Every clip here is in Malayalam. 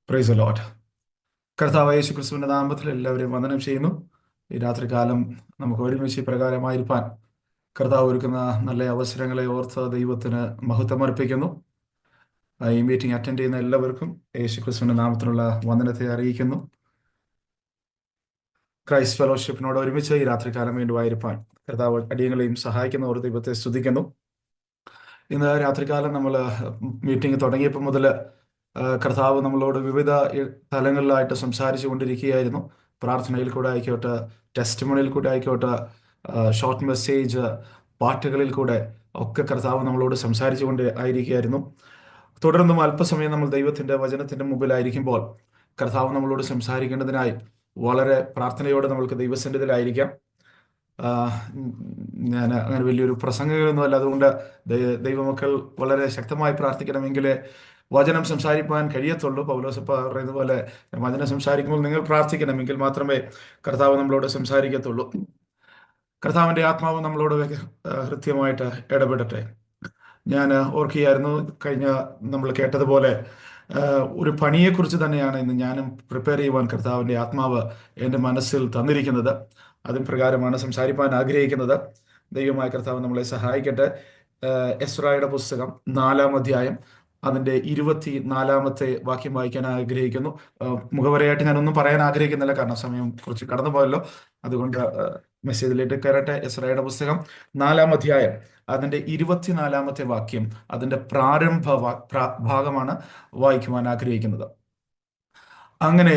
Praise the Lord. കർത്താവായ യേശു ക്രിസ്തുവിന്റെ നാമത്തിൽ എല്ലാവരെയും വന്ദനം ചെയ്യുന്നു. ഈ രാത്രികാലം നമുക്ക് ഒരുമിച്ച് പ്രകാരമായിരിക്കാൻ കർത്താവ് ഒരുക്കുന്ന നല്ല അവസരങ്ങളെ ഓർത്ത് ദൈവത്തിന് മഹത്വം അർപ്പിക്കുന്നു. ഈ മീറ്റിംഗ് അറ്റൻഡ് ചെയ്യുന്ന എല്ലാവർക്കും യേശു ക്രിസ്തുവിന്റെ നാമത്തിലുള്ള വന്ദനത്തെ അറിയിക്കുന്നു. ക്രൈസ്റ്റ് ഫെലോഷിപ്പിനോട് ഒരുമിച്ച് ഈ രാത്രികാലം വീണ്ടും ആയിരിക്കാൻ കർത്താവ് അടിയങ്ങളെയും സഹായിക്കുന്ന ഒരു ദൈവത്തെ സ്തുതിക്കുന്നു. ഇന്ന് രാത്രികാലം നമ്മൾ മീറ്റിംഗ് തുടങ്ങിയപ്പോൾ മുതൽ കർത്താവ് നമ്മളോട് വിവിധ തലങ്ങളിലായിട്ട് സംസാരിച്ചു കൊണ്ടിരിക്കുകയായിരുന്നു. പ്രാർത്ഥനയിൽ കൂടെ ആയിക്കോട്ടെ, ടെസ്റ്റിമണിയിൽ കൂടെ ആയിക്കോട്ടെ, ഷോർട്ട് മെസ്സേജ്, പാട്ടുകളിൽ കൂടെ ഒക്കെ കർത്താവ് നമ്മളോട് സംസാരിച്ചു കൊണ്ട് ആയിരിക്കുകയായിരുന്നു. തുടർന്നും അല്പസമയം നമ്മൾ ദൈവത്തിന്റെ വചനത്തിന്റെ മുമ്പിലായിരിക്കുമ്പോൾ കർത്താവ് നമ്മളോട് സംസാരിക്കേണ്ടതിനായി വളരെ പ്രാർത്ഥനയോടെ നമ്മൾക്ക് ദൈവസന്നിധിയിലായിരിക്കാം. ഞാൻ അങ്ങനെ വലിയൊരു പ്രസംഗമൊന്നുമല്ല, അതുകൊണ്ട് ദൈവമക്കൾ വളരെ ശക്തമായി പ്രാർത്ഥിക്കണമെങ്കിൽ വചനം സംസാരിക്കാൻ കഴിയത്തുള്ളൂ. പൗലോസപ്പ പറയുന്നത് പോലെ വചനം സംസാരിക്കുമ്പോൾ നിങ്ങൾ പ്രാർത്ഥിക്കണമെങ്കിൽ മാത്രമേ കർത്താവ് നമ്മളോട് സംസാരിക്കത്തുള്ളൂ. കർത്താവിൻ്റെ ആത്മാവ് നമ്മളോട് ഹൃദ്യമായിട്ട് ഇടപെടട്ടെ. ഞാൻ ഓർക്കുകയായിരുന്നു, കഴിഞ്ഞ നമ്മൾ കേട്ടതുപോലെ ഒരു പണിയെക്കുറിച്ച് തന്നെയാണ് ഇന്ന് ഞാനും പ്രിപ്പയർ ചെയ്യുവാൻ കർത്താവിൻ്റെ ആത്മാവ് എൻ്റെ മനസ്സിൽ തന്നിരിക്കുന്നത്. അതിന് പ്രകാരമാണ് സംസാരിപ്പാൻ ആഗ്രഹിക്കുന്നത്. ദൈവമായ കർത്താവ് നമ്മളെ സഹായിക്കട്ടെ. എസ്രായുടെ പുസ്തകം 4-ാം അധ്യായം അതിൻ്റെ 24-ാമത്തെ വാക്യം വായിക്കാൻ ആഗ്രഹിക്കുന്നു. മുഖവരയായിട്ട് ഞാനൊന്നും പറയാൻ ആഗ്രഹിക്കുന്നില്ല, കാരണം സമയം കുറച്ച് കടന്നു പോയല്ലോ. അതുകൊണ്ട് മെസ്സേജിലേക്ക് കയറട്ടെ. എസ്രായുടെ പുസ്തകം 4-ാം അധ്യായം അതിൻ്റെ 24-ാമത്തെ വാക്യം, അതിൻ്റെ പ്രാരംഭ ഭാഗമാണ് വായിക്കുവാൻ ആഗ്രഹിക്കുന്നത്. അങ്ങനെ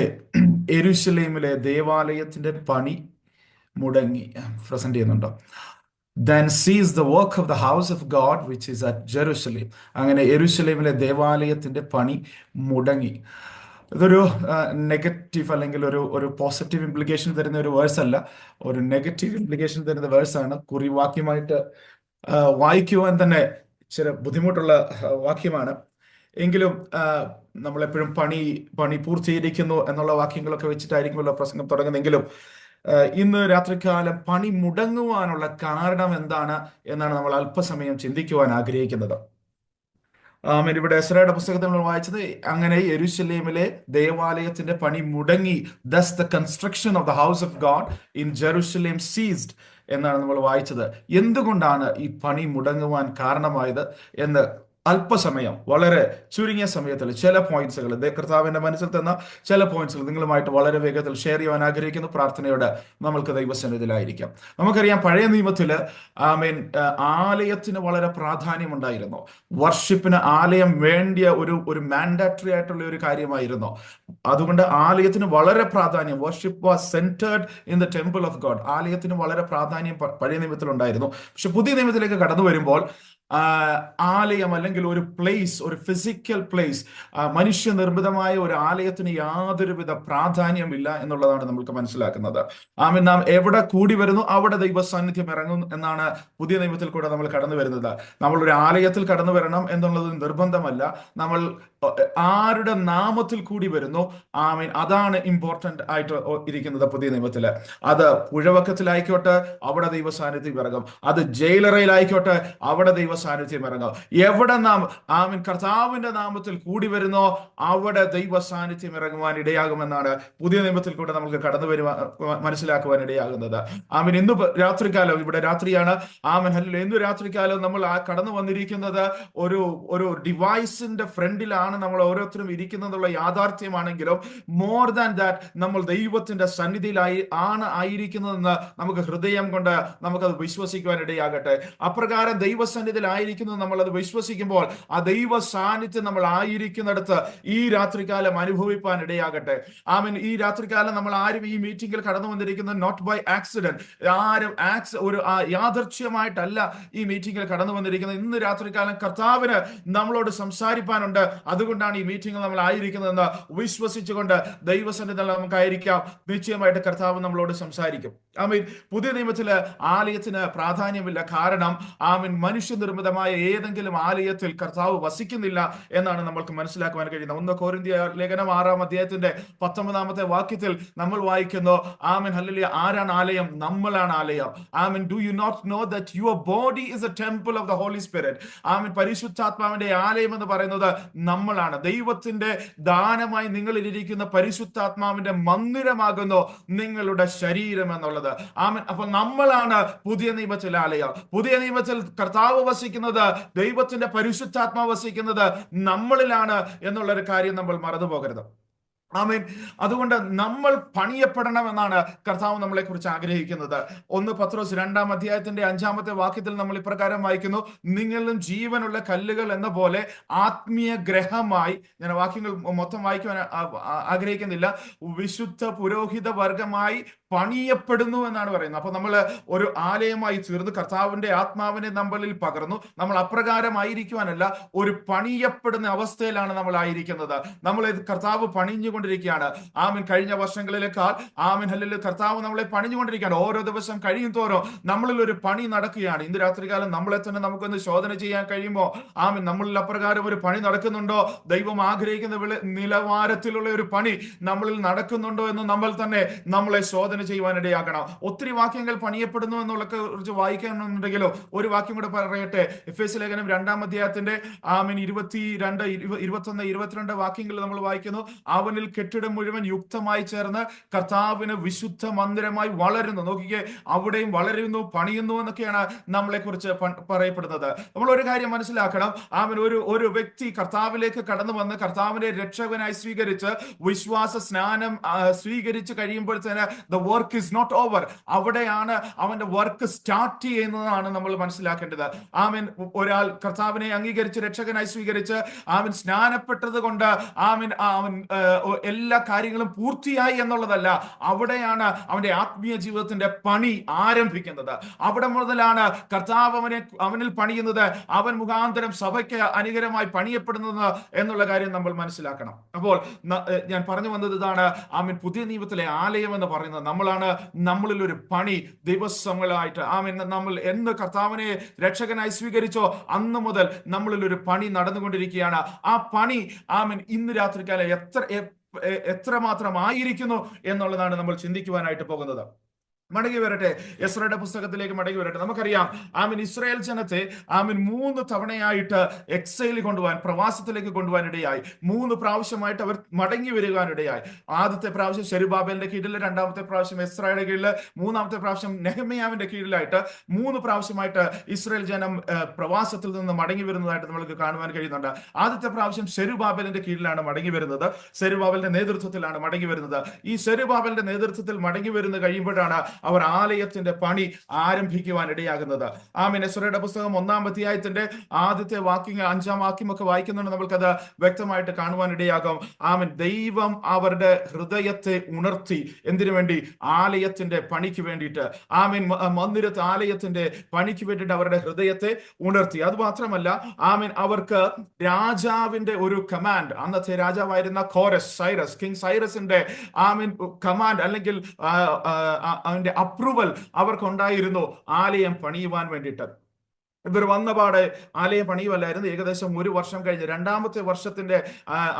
യെരൂശലേമിലെ ദേവാലയത്തിന്റെ പണി മുടങ്ങി. പ്രസന്റ് ചെയ്യുന്നുണ്ടോ? Then ceased the work of the house of God which is at Jerusalem. അങ്ങനെ യെരൂശലേമിലെ ദേവാലയത്തിന്റെ പണി മുടങ്ങി. ഇതൊരു നെഗറ്റീവ് അല്ലെങ്കിൽ ഒരു പോസിറ്റീവ് ഇംപ്ലിക്കേഷൻ തരുന്ന ഒരു വേഴ്സ് അല്ല, ഒരു നെഗറ്റീവ് ഇംപ്ലിക്കേഷൻ തരുന്ന വേഴ്സാണ്. കുറിവാക്യമായിട്ട് വായിക്കുവാൻ തന്നെ ചില ബുദ്ധിമുട്ടുള്ള വാക്യമാണ്. എങ്കിലും നമ്മളെപ്പോഴും പണി പൂർത്തീകരിക്കുന്നു എന്നുള്ള വാക്യങ്ങളൊക്കെ വെച്ചിട്ടായിരിക്കുമല്ലോ പ്രസംഗം തുടങ്ങുന്നെങ്കിലും ഇന്ന് രാത്രികാലം പണി മുടങ്ങുവാനുള്ള കാരണം എന്താണ് എന്നാണ് നമ്മൾ അല്പസമയം ചിന്തിക്കുവാൻ ആഗ്രഹിക്കുന്നത്. ഇവിടെ എസ്രായുടെ പുസ്തകത്തിൽ നമ്മൾ വായിച്ചത്, അങ്ങനെ യെരൂശലേമിലെ ദേവാലയത്തിന്റെ പണി മുടങ്ങി. Thus the construction of the house of God in Jerusalem ceased എന്നാണ് നമ്മൾ വായിച്ചത്. എന്തുകൊണ്ടാണ് ഈ പണി മുടങ്ങുവാൻ കാരണമായത് എന്ന് അല്പസമയം, വളരെ ചുരുങ്ങിയ സമയത്തിൽ ചില പോയിന്റ്സുകൾ, കർത്താവിന്റെ മനസ്സിൽ തന്ന ചില പോയിന്റ്സുകൾ നിങ്ങളുമായിട്ട് വളരെ വേഗത്തിൽ ഷെയർ ചെയ്യാൻ ആഗ്രഹിക്കുന്നു. പ്രാർത്ഥനയോടെ നമ്മൾക്ക് ദൈവസന്നിധിയിലായിരിക്കാം. നമുക്കറിയാം, പഴയ നിയമത്തിൽ ആലയത്തിന് വളരെ പ്രാധാന്യമുണ്ടായിരുന്നു. വർഷിപ്പിന് ആലയം വേണ്ടിയ ഒരു മാൻഡാറ്ററി ആയിട്ടുള്ള ഒരു കാര്യമായിരുന്നു. അതുകൊണ്ട് ആലയത്തിന് വളരെ പ്രാധാന്യം, worship was centered in the temple of God. ആലയത്തിന് വളരെ പ്രാധാന്യം പഴയ നിയമത്തിൽ ഉണ്ടായിരുന്നു. പക്ഷെ പുതിയ നിയമത്തിലേക്ക് കടന്നു വരുമ്പോൾ ആലയം അല്ലെങ്കിൽ ഒരു പ്ലേസ്, ഒരു ഫിസിക്കൽ പ്ലേസ്, മനുഷ്യനിർമ്മിതമായ ഒരു ആലയത്തിന് യാതൊരുവിധ പ്രാധാന്യമില്ല എന്നുള്ളതാണ് നമുക്ക് മനസ്സിലാക്കുന്നത്. നാം എവിടെ കൂടി വരുന്നു അവിടെ ദൈവ സാന്നിധ്യം ഇറങ്ങും എന്നാണ് പുതിയ നിയമത്തിൽ കൂടെ നമ്മൾ കടന്നു വരുന്നത്. നമ്മൾ ഒരു ആലയത്തിൽ കടന്നു വരണം എന്നുള്ളത് നിർബന്ധമല്ല. നമ്മൾ ആരുടെ നാമത്തിൽ കൂടി വരുന്നു, അതാണ് ഇമ്പോർട്ടന്റ് ആയിട്ട് ഇരിക്കുന്നത് പുതിയ നിയമത്തില്. അത് പുഴവക്കത്തിലായിക്കോട്ടെ, അവിടെ ദൈവ സാന്നിധ്യം ഇറങ്ങും. അത് ജയിലറയിലായിക്കോട്ടെ, അവിടെ ദൈവ സാന്നിധ്യം ഇറങ്ങും. എവിടെ നാം കർത്താവിന്റെ നാമത്തിൽ കൂടി വരുന്നോ അവിടെ ദൈവ സാന്നിധ്യം ഇറങ്ങുവാൻ ഇടയാകുമെന്നാണ് പുതിയ നിയമത്തിൽ കൂടെ നമുക്ക് കടന്നു മനസ്സിലാക്കുവാൻ ഇടയാകുന്നത്. ഇന്ന് രാത്രികാലം, ഇവിടെ രാത്രിയാണ്. ഹല്ലേലൂയ. ഇന്ന് രാത്രികാലം നമ്മൾ കടന്നു വന്നിരിക്കുന്നത് ഒരു ഡിവൈസിന്റെ ഫ്രണ്ടിലാണ് നമ്മൾ ഓരോരുത്തരും ഇരിക്കുന്നതെന്നുള്ള യാഥാർത്ഥ്യമാണെങ്കിലും മോർ ദാൻ ദാറ്റ് നമ്മൾ ദൈവത്തിന്റെ സന്നിധിയിലായി ആയിരിക്കുന്നതെന്ന് നമുക്ക് ഹൃദയം കൊണ്ട് നമുക്കത് വിശ്വസിക്കുവാൻ ഇടയാകട്ടെ. അപ്രകാരം ദൈവസന്നിധിയിൽ ആയിരിക്കുന്നത് നമ്മൾ അത് വിശ്വസിക്കുമ്പോൾ ആ ദൈവ സാന്നിധ്യം നമ്മൾ ആയിരിക്കുന്നിടത്ത് ഈ രാത്രികാലം അനുഭവിപ്പാൻ ഇടയാകട്ടെ. ഈ രാത്രികാലം നമ്മൾ ആരും ഈ മീറ്റിംഗിൽ കടന്നു വന്നിരിക്കുന്നത് നോട്ട് ബൈ ആക്സിഡന്റ്, ആരും ഒരു യാദർച്ഛ്യമായിട്ടല്ല ഈ മീറ്റിംഗിൽ കടന്നു വന്നിരിക്കുന്നത്. ഇന്ന് രാത്രികാലം കർത്താവിന് നമ്മളോട് സംസാരിപ്പാനുണ്ട്. അതുകൊണ്ടാണ് ഈ മീറ്റിംഗിൽ നമ്മൾ ആയിരിക്കുന്നതെന്ന് വിശ്വസിച്ചുകൊണ്ട് ദൈവസന്നിധിയിൽ നമുക്കായിരിക്കാം. നിശ്ചയമായിട്ട് കർത്താവ് നമ്മളോട് സംസാരിക്കും. പുതിയ നിയമത്തില് ആലയത്തിന് പ്രാധാന്യമില്ല. കാരണം മനുഷ്യനിർമ്മിത നിർമ്മിതമായ ഏതെങ്കിലും ആലയത്തിൽ കർത്താവ് വസിക്കുന്നില്ല എന്നാണ് നമ്മൾക്ക് മനസ്സിലാക്കുവാൻ കഴിയുന്നത്. 1 കൊരിന്ത്യർ ലേഖനം 6-ാം അധ്യായത്തിന്റെ 19-ാമത്തെ വാക്യത്തിൽ നമ്മൾ വായിക്കുന്നു, ആമേൻ ഹല്ലേലൂയ, ആരാണ് ആലയം? നമ്മളാണ് ആലയം. ആമേൻ. Do you not know that your body is a temple of the Holy Spirit? ആമേൻ. പരിശുദ്ധാത്മാവിന്റെ ആലയം എന്ന് പറയുന്നത് നമ്മളാണ്. ദൈവത്തിന്റെ ദാനമായി നിങ്ങളിൽ ഇരിക്കുന്ന പരിശുദ്ധാത്മാവിന്റെ മന്ദിരമാകുന്നു നിങ്ങളുടെ ശരീരം എന്നുള്ളത്. ആമേൻ. അപ്പൊ നമ്മളാണ് പുതിയ നിയമത്തിലെ ആലയം. പുതിയ നിയമത്തിൽ കർത്താവ് വസിക്കുന്നത്, ദൈവത്തിന്റെ പരിശുദ്ധാത്മാവ് വസിക്കുന്നത് നമ്മളിലാണ് എന്നുള്ളൊരു കാര്യം നമ്മൾ മറന്നു പോകരുത്. ആമേൻ. അതുകൊണ്ട് നമ്മൾ പണിയപ്പെടണമെന്നാണ് കർത്താവ് നമ്മളെ കുറിച്ച് ആഗ്രഹിക്കുന്നത്. 1 പത്രോസ് 2-ാം അധ്യായത്തിന്റെ 5-ാമത്തെ വാക്യത്തിൽ നമ്മൾ ഇപ്രകാരം വായിക്കുന്നു, നിങ്ങളും ജീവനുള്ള കല്ലുകൾ എന്ന പോലെ ആത്മീയ ഗ്രഹമായി, ഞാൻ വാക്യങ്ങൾ മൊത്തം വായിക്കുവാൻ ആഗ്രഹിക്കുന്നില്ല, വിശുദ്ധ പുരോഹിത വർഗമായി പണിയപ്പെടുന്നു എന്നാണ് പറയുന്നത്. അപ്പൊ നമ്മൾ ഒരു ആലയമായി തീർന്ന് കർത്താവിന്റെ ആത്മാവിനെ നമ്മളിൽ പകർന്നു. നമ്മൾ അപ്രകാരമായിരിക്കുവാനല്ല, ഒരു പണിയപ്പെടുന്ന അവസ്ഥയിലാണ് നമ്മൾ ആയിരിക്കുന്നത്. നമ്മൾ കർത്താവ് പണിഞ്ഞുകൊണ്ടിരിക്കുകയാണ്. ആമീൻ. കഴിഞ്ഞ വർഷങ്ങളിലേക്കാൾ ആമീൻ ഹല്ലേലൂയ കർത്താവ് നമ്മളെ പണിഞ്ഞുകൊണ്ടിരിക്കുകയാണ്. ഓരോ ദിവസം കഴിയും തോറും നമ്മളിൽ ഒരു പണി നടക്കുകയാണ്. ഇന്ന് രാത്രികാലം നമ്മളെ തന്നെ നമുക്കൊന്ന് ശോധന ചെയ്യാൻ കഴിയുമോ? ആമീൻ. നമ്മളിൽ അപ്രകാരം ഒരു പണി നടക്കുന്നുണ്ടോ? ദൈവം ആഗ്രഹിക്കുന്ന നിലവാരത്തിലുള്ള ഒരു പണി നമ്മളിൽ നടക്കുന്നുണ്ടോ എന്ന് നമ്മൾ തന്നെ നമ്മളെ ശോധന ചെയ്യുവാനിടയാക്കണം. ഒത്തിരി വാക്യങ്ങൾ പണിയപ്പെടുന്നു എന്നുള്ള കുറിച്ച് വായിക്കാനുണ്ടെങ്കിലും ഒരു വാക്യം കൂടെ പറയട്ടെ. എഫേസ്യ ലേഖനം 2-ാം അധ്യായത്തിന്റെ 22, 21, 22 വാക്യങ്ങൾ നമ്മൾ വായിക്കുന്നു, അവനിൽ കെട്ടിടം മുഴുവൻ യുക്തമായി ചേർന്ന് കർത്താവിന് വിശുദ്ധ മന്ദിരമായി വളരുന്നു. നോക്കിക്കേ, അവിടെയും വളരുന്നു, പണിയുന്നു എന്നൊക്കെയാണ് നമ്മളെ കുറിച്ച് പറയപ്പെടുന്നത്. നമ്മൾ ഒരു കാര്യം മനസ്സിലാക്കണം. അവൻ ഒരു വ്യക്തി കർത്താവിലേക്ക് കടന്നു വന്ന് കർത്താവിനെ രക്ഷകനായി സ്വീകരിച്ച് വിശ്വാസ സ്നാനം സ്വീകരിച്ച് കഴിയുമ്പോഴത്തേന് the work is not over. അവിടെയാണ് അവന്റെ വർക്ക് സ്റ്റാർട്ട് ചെയ്യുന്നതാണ് നമ്മൾ മനസ്സിലാക്കേണ്ടത്. ആമേൻ. ഒരാൾ കർത്താവിനെ അംഗീകരിച്ച് രക്ഷകനായി സ്വീകരിച്ച് അവൻ സ്നാനപ്പെട്ടത് കൊണ്ട് അവൻ എല്ലാ കാര്യങ്ങളും പൂർത്തിയായി എന്നുള്ളതല്ല. അവിടെയാണ് അവന്റെ ആത്മീയ ജീവിതത്തിന്റെ പണി ആരംഭിക്കുന്നത്. അവിടെ മുതലാണ് കർത്താവ് അവനിൽ പണിയുന്നത്, അവൻ മുഖാന്തരം സഭയ്ക്ക് അനുകരമായി പണിയപ്പെടുന്നത് എന്നുള്ള കാര്യം നമ്മൾ മനസ്സിലാക്കണം. അപ്പോൾ ഞാൻ പറഞ്ഞു വന്നത് ഇതാണ്. ആമേൻ. പുതിയ നിയമത്തിലെ ആലയം എന്ന് പറയുന്നത് നമ്മളാണ്. നമ്മളിൽ ഒരു പണി ദിവസങ്ങളായിട്ട് ആമേൻ, നമ്മൾ എന്ന് കർത്താവിനെ രക്ഷകനായി സ്വീകരിച്ചോ അന്ന് മുതൽ നമ്മളിൽ ഒരു പണി നടന്നുകൊണ്ടിരിക്കുകയാണ്. ആ പണി ആമേൻ ഇന്ന് രാത്രികാലം എത്രമാത്രം ആയിരിക്കുന്നു എന്നുള്ളതാണ് നമ്മൾ ചിന്തിക്കുവാനായിട്ട് പോകുന്നത്. മടങ്ങി വരട്ടെ, എസ്രയുടെ പുസ്തകത്തിലേക്ക് മടങ്ങി വരട്ടെ. നമുക്കറിയാം ആമീൻ ഇസ്രായേൽ ജനത്തെ ആമീൻ 3 തവണയായിട്ട് എക്സൈലിൽ കൊണ്ടുപോകാൻ, പ്രവാസത്തിലേക്ക് കൊണ്ടുപോകാൻ ഇടയായി. 3 പ്രാവശ്യമായിട്ട് അവർ മടങ്ങി വരുവാനിടയായി. ആദ്യത്തെ പ്രാവശ്യം സെരുബാബേലിന്റെ കീഴിൽ, 2-ാമത്തെ പ്രാവശ്യം എസ്രയുടെ കീഴിൽ, 3-ാമത്തെ പ്രാവശ്യം നെഹെമ്യാവിന്റെ കീഴിലായിട്ട് 3 പ്രാവശ്യമായിട്ട് ഇസ്രായേൽ ജനം പ്രവാസത്തിൽ നിന്ന് മടങ്ങി വരുന്നതായിട്ട് നമുക്ക് കാണുവാൻ കഴിയുന്നുണ്ട്. ആദ്യത്തെ പ്രാവശ്യം സെരുബാബേലിന്റെ കീഴിലാണ് മടങ്ങി വരുന്നത്, സെരുബാബേലിന്റെ നേതൃത്വത്തിലാണ് മടങ്ങി വരുന്നത്. ഈ സെരുബാബേലിന്റെ നേതൃത്വത്തിൽ മടങ്ങി വരുന്ന കഴിയുമ്പോഴാണ് അവർ ആലയത്തിന്റെ പണി ആരംഭിക്കുവാൻ ഇടയാകുന്നത്. ആമീൻ. എസ്രയുടെ പുസ്തകം 1-ാം അധ്യായത്തിന്റെ ആദ്യത്തെ വാക്യങ്ങൾ, 5-ാം വാക്യമൊക്കെ വായിക്കുന്നുണ്ട്, നമ്മൾക്കത് വ്യക്തമായിട്ട് കാണുവാൻ ഇടയാകും. ആമീൻ. ദൈവം അവരുടെ ഹൃദയത്തെ ഉണർത്തി. എന്തിനു വേണ്ടി? ആലയത്തിന്റെ പണിക്ക് വേണ്ടിയിട്ട്. ആമീൻ. മന്ദിരത്തെ ആലയത്തിന്റെ പണിക്ക് വേണ്ടിയിട്ട് അവരുടെ ഹൃദയത്തെ ഉണർത്തി. അത് മാത്രമല്ല ആമീൻ, അവർക്ക് രാജാവിന്റെ ഒരു കമാൻഡ്, അന്നത്തെ രാജാവായിരുന്ന കിങ് സൈറസിന്റെ ആമീൻ കമാൻഡ് അല്ലെങ്കിൽ അപ്രൂവൽ അവർക്കുണ്ടായിരുന്നു ആലയം പണിയുവാൻ വേണ്ടിയിട്ട്. ഇവർ വന്നപാടെ ആലയം പണിയുമല്ലായിരുന്നു. ഏകദേശം 1 വർഷം കഴിഞ്ഞ് 2-ാമത്തെ വർഷത്തിന്റെ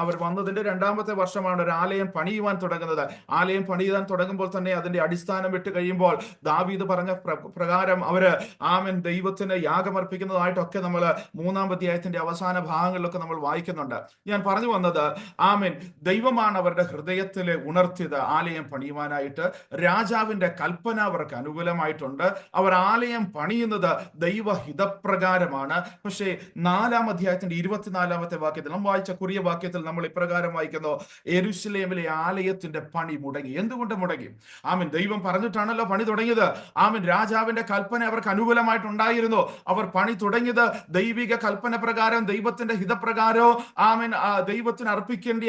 അവർ വന്നതിന്റെ 2-ാമത്തെ വർഷമാണ് ഒരു ആലയം പണിയുവാൻ തുടങ്ങുന്നത്. ആലയം പണിയാൻ തുടങ്ങുമ്പോൾ തന്നെ അതിന്റെ അടിസ്ഥാനം വിട്ട് കഴിയുമ്പോൾ ദാവീദ് പറഞ്ഞ പ്രകാരം അവര് ആമേൻ ദൈവത്തിന് യാഗമർപ്പിക്കുന്നതായിട്ടൊക്കെ നമ്മൾ 3-ാം അധ്യായത്തിന്റെ അവസാന ഭാഗങ്ങളിലൊക്കെ നമ്മൾ വായിക്കുന്നുണ്ട്. ഞാൻ പറഞ്ഞു വന്നത് ആമേൻ ദൈവമാണ് അവരുടെ ഹൃദയത്തിൽ ഉണർത്തിയത് ആലയം പണിയുവാനായിട്ട്. രാജാവിന്റെ കൽപ്പന അവർക്ക് അനുകൂലമായിട്ടുണ്ട്. അവർ ആലയം പണിയുന്നത് ദൈവഹിത പ്രകാരമാണ്. പക്ഷേ 4-ാം അധ്യായത്തിന്റെ 24-ാമത്തെ വാക്യത്തിൽ നാം വായിച്ച കുറിയ വാക്യത്തിൽ നമ്മൾ ഇപ്രകാരം വായിക്കുന്നു, യെരൂശലേമിലെ ആലയത്തിന്റെ പണി മുടങ്ങി. എന്തുകൊണ്ട് മുടങ്ങി? ആമീൻ. ദൈവം പറഞ്ഞിട്ടാണല്ലോ പണി തുടങ്ങിയത്. ആമീൻ. രാജാവിന്റെ കൽപ്പന അവർക്ക് അനുകൂലമായിട്ടുണ്ടായിരുന്നു. അവർ പണി തുടങ്ങിയത് ദൈവിക കൽപ്പന പ്രകാരം, ദൈവത്തിന്റെ ഹിതപ്രകാരവും ആമീൻ ദൈവത്തിന് അർപ്പിക്കേണ്ട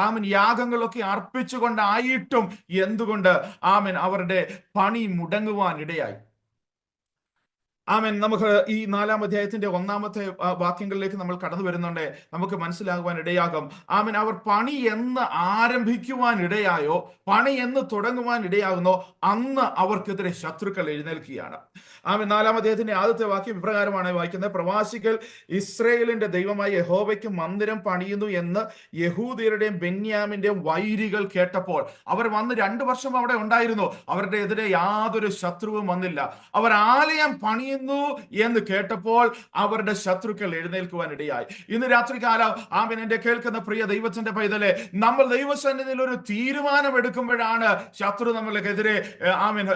ആമീൻ യാഗങ്ങളൊക്കെ അർപ്പിച്ചുകൊണ്ടായിട്ടും എന്തുകൊണ്ട് ആമീൻ അവരുടെ പണി മുടങ്ങുവാൻ ഇടയായി? ആമേൻ. നമുക്ക് ഈ 4-ാം അധ്യായത്തിന്റെ 1-ാമത്തെ വാക്യങ്ങളിലേക്ക് നമ്മൾ കടന്നു വരുന്നുണ്ട്. നമുക്ക് മനസ്സിലാകുവാൻ ഇടയാകും. ആമേൻ. അവർ പണി എന്ന് ആരംഭിക്കുവാൻ ഇടയായോ, പണി എന്ന് തുടങ്ങുവാൻ ഇടയാകുന്നോ, അന്ന് അവർക്കെതിരെ ശത്രുക്കൾ എഴുന്നേൽക്കുകയാണ്. ആമേൻ. 4-ാം അധ്യായത്തിന്റെ ആദ്യത്തെ വാക്യം ഇപ്രകാരമാണ് വായിക്കുന്നത്: പ്രവാസികൾ ഇസ്രയേലിന്റെ ദൈവമായ യഹോവയ്ക്ക് മന്ദിരം പണിയുന്നു എന്ന് യഹൂദരുടെയും ബെന്യാമിന്റെയും വൈരികൾ കേട്ടപ്പോൾ. അവർ വന്ന് 2 വർഷം അവിടെ ഉണ്ടായിരുന്നു. അവരുടെ എതിരെ യാതൊരു ശത്രുവും വന്നില്ല. അവർ ആലയം പണിയുന്നു എന്ന് കേട്ടപ്പോൾ അവരുടെ ശത്രുക്കൾ എഴുന്നേൽക്കുവാൻ ഇടയായി. ഇന്ന് രാത്രികാലം ആമേൻ, എന്റെ കേൾക്കുന്ന പ്രിയ ദൈവത്തിന്റെ പൈതലെ, നമ്മൾ ദൈവസന്നിധിയിൽ ഒരു തീരുമാനം എടുക്കുമ്പോഴാണ് ശത്രു നമ്മൾക്കെതിരെ ആമേൻ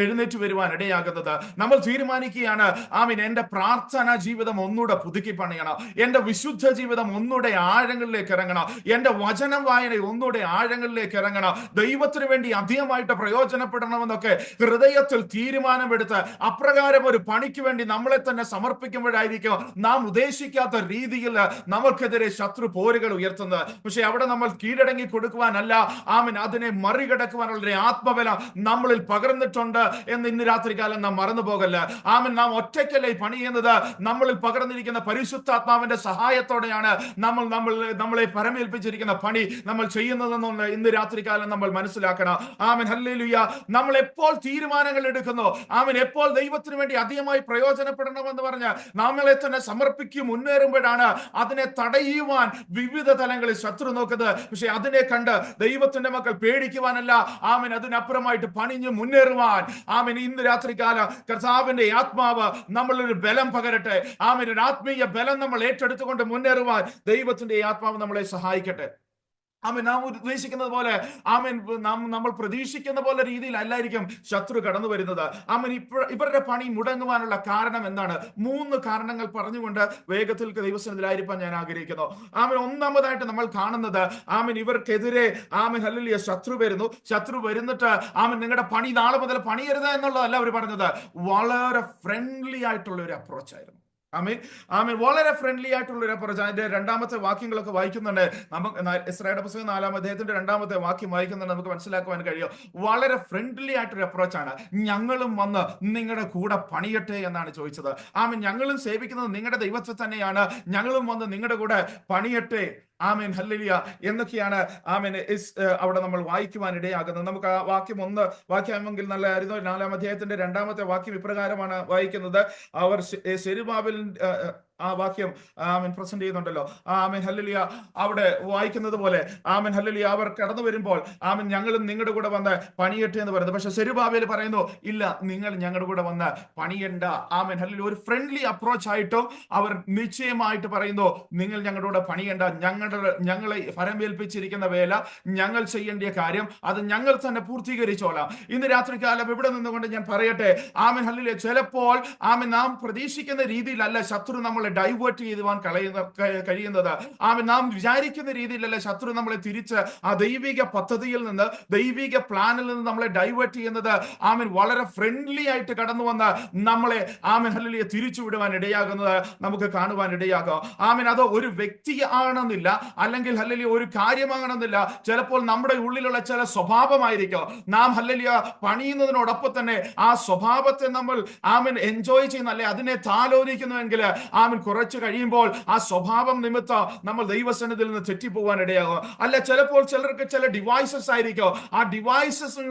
എഴുന്നേറ്റ് വരുവാൻ ഇടയാകുന്നത്. നമ്മൾ തീരുമാനിക്കുകയാണ്, ആമേൻ, എന്റെ പ്രാർത്ഥനാ ജീവിതം ഒന്നുകൂടെ പുതുക്കി പണിയണം, എന്റെ വിശുദ്ധ ജീവിതം ഒന്നുകൂടെ ആഴങ്ങളിലേക്ക് ഇറങ്ങണം, എന്റെ വചനം വായന ഒന്നുകൂടെ ആഴങ്ങളിലേക്ക് ഇറങ്ങണം, ദൈവത്തിന് വേണ്ടി അധികമായിട്ട് പ്രയോജനപ്പെടണമെന്നൊക്കെ ഹൃദയത്തിൽ തീരുമാനമെടുത്ത് അപ്രകാരം ഒരു പണിക്ക് വേണ്ടി നമ്മളെ തന്നെ സമർപ്പിക്കുമ്പോഴായിരിക്കും നാം ഉദ്ദേശിക്കാത്ത രീതിയിൽ നമുക്കെതിരെ ശത്രു പോരുകൾ ഉയർത്തുന്നത്. പക്ഷെ അവിടെ നമ്മൾ കീഴടങ്ങി കൊടുക്കുവാനല്ല, ആമേൻ, അതിനെ മറികടക്കുവാനുള്ള ഒരു ആത്മബലം നമ്മളിൽ പകർന്നിട്ടുണ്ട് എന്ന് ഇന്ന് രാത്രികാലം നാം മറന്നു പോകല്ല. ആമേൻ. നാം ഒറ്റയ്ക്കല്ല ഈ പണി ചെയ്യുന്നത്. നമ്മളിൽ പകർന്നിരിക്കുന്ന പരിശുദ്ധാത്മാവിന്റെ സഹായത്തോടെയാണ് നമ്മളെ പരമേൽപ്പിച്ചിരിക്കുന്ന പണി നമ്മൾ ചെയ്യുന്നതെന്നുള്ള ഇന്ന് രാത്രികാലം നമ്മൾ മനസ്സിലാക്കണം. ആമേൻ. ഹല്ലേലൂയ. നമ്മൾ എപ്പോൾ തീരുമാനങ്ങൾ എടുക്കുന്നു, ആമേൻ, എപ്പോൾ ദൈവത്തിന് വേണ്ടി അധികമായി പ്രയോജനപ്പെടണമെന്ന് പറഞ്ഞ് നമ്മളെ തന്നെ സമർപ്പിക്കും മുന്നേറുമ്പോഴാണ് അതിനെ തടയുവാൻ വിവിധ തലങ്ങളിൽ ശത്രു നോക്കുന്നത്. പക്ഷെ അതിനെ കണ്ട് ദൈവത്തിന്റെ മക്കൾ പേടിക്കുവാനല്ല, ആമേൻ, അതിനപ്പുറമായിട്ട് പണിഞ്ഞു മുന്നേറുവാൻ, ആമേൻ, ഇന്ന് രാത്രികാലം കർത്താവിന്റെ ആത്മാവ് നമ്മളൊരു ബലം പകരട്ടെ. ആമേൻ. ഒരു ആത്മീയ ബലം നമ്മൾ ഏറ്റെടുത്തുകൊണ്ട് മുന്നേറുവാൻ ദൈവത്തിന്റെ ആത്മാവ് നമ്മളെ സഹായിക്കട്ടെ. ആമേൻ. നാം ഉദ്ദേശിക്കുന്നത് പോലെ, ആമേൻ, നമ്മൾ പ്രതീക്ഷിക്കുന്ന പോലെ രീതിയിലല്ലായിരിക്കും ശത്രു കടന്നു വരുന്നത്. ആമേൻ. ഇവരുടെ പണി മുടങ്ങുവാനുള്ള കാരണം എന്താണ്? 3 കാരണങ്ങൾ പറഞ്ഞുകൊണ്ട് വേഗത്തിൽ ദൈവസന്നിധിയിലായിരിക്കാൻ ഞാൻ ആഗ്രഹിക്കുന്നു. ആമേൻ. ഒന്നാമതായിട്ട് നമ്മൾ കാണുന്നത്, ആമേൻ, ഇവർക്കെതിരെ, ആമേൻ, ഹല്ലേലൂയ, ശത്രു വരുന്നു. ശത്രു വരുന്നിട്ട്, ആമേൻ, നിങ്ങളുടെ പണി നാളെ മുതൽ പണിയരുത് എന്നുള്ളതല്ല അവർ പറഞ്ഞത്. വളരെ ഫ്രണ്ട്ലി ആയിട്ടുള്ള ഒരു അപ്രോച്ച് ആയിരുന്നു. ആമേൻ. ആമേൻ. വളരെ ഫ്രണ്ട്ലി ആയിട്ടുള്ള ഒരു അപ്രോച്ച്. അതിന്റെ 2-ാമത്തെ വാക്യങ്ങളൊക്കെ വായിക്കുന്നുണ്ട്. നമുക്ക് എസ്രായുടെ പുസ്തകം 4-ാം അധ്യായത്തിന്റെ 2-ാമത്തെ വാക്യം വായിക്കുന്നുണ്ട്. നമുക്ക് മനസ്സിലാക്കുവാൻ കഴിയും, വളരെ ഫ്രണ്ട്ലി ആയിട്ടൊരു അപ്രോച്ചാണ്. ഞങ്ങളും വന്ന് നിങ്ങളുടെ കൂടെ പണിയട്ടെ എന്നാണ് ചോദിച്ചത്. ആമേൻ. ഞങ്ങളും സേവിക്കുന്നത് നിങ്ങളുടെ ദൈവത്തെ തന്നെയാണ്, ഞങ്ങളും വന്ന് നിങ്ങളുടെ കൂടെ പണിയട്ടെ. ആമേൻ. ഹല്ലേലൂയ എന്നൊക്കെയാണ് ആമേൻ അവിടെ നമ്മൾ വായിക്കുവാൻ ഇടയാകുന്നത്. നമുക്ക് ആ വാക്യം ഒന്ന് വാക്യാമെങ്കിൽ നല്ലതായിരുന്നു. 4-ാം അധ്യായത്തിന്റെ 2-ാമത്തെ വാക്യം ഇപ്രകാരമാണ് വായിക്കുന്നത്: അവർ സെരുബ്ബാബേൽ ആ വാക്യം ആമേൻ പ്രസന്റ് ചെയ്യുന്നുണ്ടല്ലോ. ആമേൻ. ഹല്ലേലൂയ. അവിടെ വായിക്കുന്നത് പോലെ, ആമേൻ, ഹല്ലേലൂയ, അവർ കടന്നു വരുമ്പോൾ, ആമേൻ, ഞങ്ങളും നിങ്ങളുടെ കൂടെ വന്ന് പണിയട്ടെ എന്ന് പറയുന്നത്. പക്ഷെ സെരുബ്ബാബേൽ പറയുന്നു, ഇല്ല, നിങ്ങൾ ഞങ്ങളുടെ കൂടെ വന്ന് പണിയണ്ട. ആമേൻ. ഹല്ലേലൂയ. ഒരു ഫ്രണ്ട്ലി അപ്രോച്ച് ആയിട്ടും അവർ നിശ്ചയമായിട്ട് പറയുന്നു, നിങ്ങൾ ഞങ്ങളുടെ കൂടെ പണിയണ്ട, ഞങ്ങളെ ഫലമേൽപ്പിച്ചിരിക്കുന്ന വേല, ഞങ്ങൾ ചെയ്യേണ്ട കാര്യം അത് ഞങ്ങൾ തന്നെ പൂർത്തീകരിച്ചോളാം. ഇന്ന് രാത്രികാലം ഇവിടെ നിന്നുകൊണ്ട് ഞാൻ പറയട്ടെ, ആമേൻ, ഹല്ലേലൂയ, ചിലപ്പോൾ, ആമേൻ, നാം പ്രതീക്ഷിക്കുന്ന രീതിയിലല്ല ശത്രു നമ്മളെ ഡൈവേർട്ട് ചെയ്യുവാൻ കഴിയുന്നത്. ആമേൻ. നാം വിചാരിക്കുന്ന രീതിയിലല്ല ശത്രു നമ്മളെ തിരിച്ച് ആ ദൈവിക പദ്ധതിയിൽ നിന്ന്, ദൈവിക പ്ലാനിൽ നിന്ന് നമ്മളെ ഡൈവേർട്ട് ചെയ്യുന്നത്. ആമേൻ. വളരെ ഫ്രണ്ട്ലി ആയിട്ട് കടന്നു വന്ന് നമ്മളെ, ആമേൻ, ഹല്ലേലൂയ, തിരിച്ചുവിടുവാൻ ഇടയാകുന്നത് നമുക്ക് കാണുവാൻ ഇടയാകും. ആമേൻ. അത് ഒരു വ്യക്തി ആണെന്നില്ല, അല്ലെങ്കിൽ ഹല്ലേലൂയ ഒരു കാര്യമാകണമെന്നില്ല. ചിലപ്പോൾ നമ്മുടെ ഉള്ളിലുള്ള ചില സ്വഭാവമായിരിക്കും. നാം, ഹല്ലേലൂയ, പണിയുന്നതിനോടൊപ്പം തന്നെ ആ സ്വഭാവത്തെ നമ്മൾ, ആമേൻ, എൻജോയ് ചെയ്യുന്ന, അല്ലെ അതിനെ താലോലിക്കുന്നുവെങ്കിൽ, ആമേൻ, കുറച്ച് കഴിയുമ്പോൾ ആ സ്വഭാവം നിമിത്തം നമ്മൾ ദൈവസന്നിധിയിൽ നിന്ന് തെറ്റിപ്പോവാൻ ഇടയാകും. അല്ല, ചിലപ്പോൾ ചിലർക്ക് ചില ഡിവൈസസ് ആയിരിക്കും. ആ ഡിവൈസസ്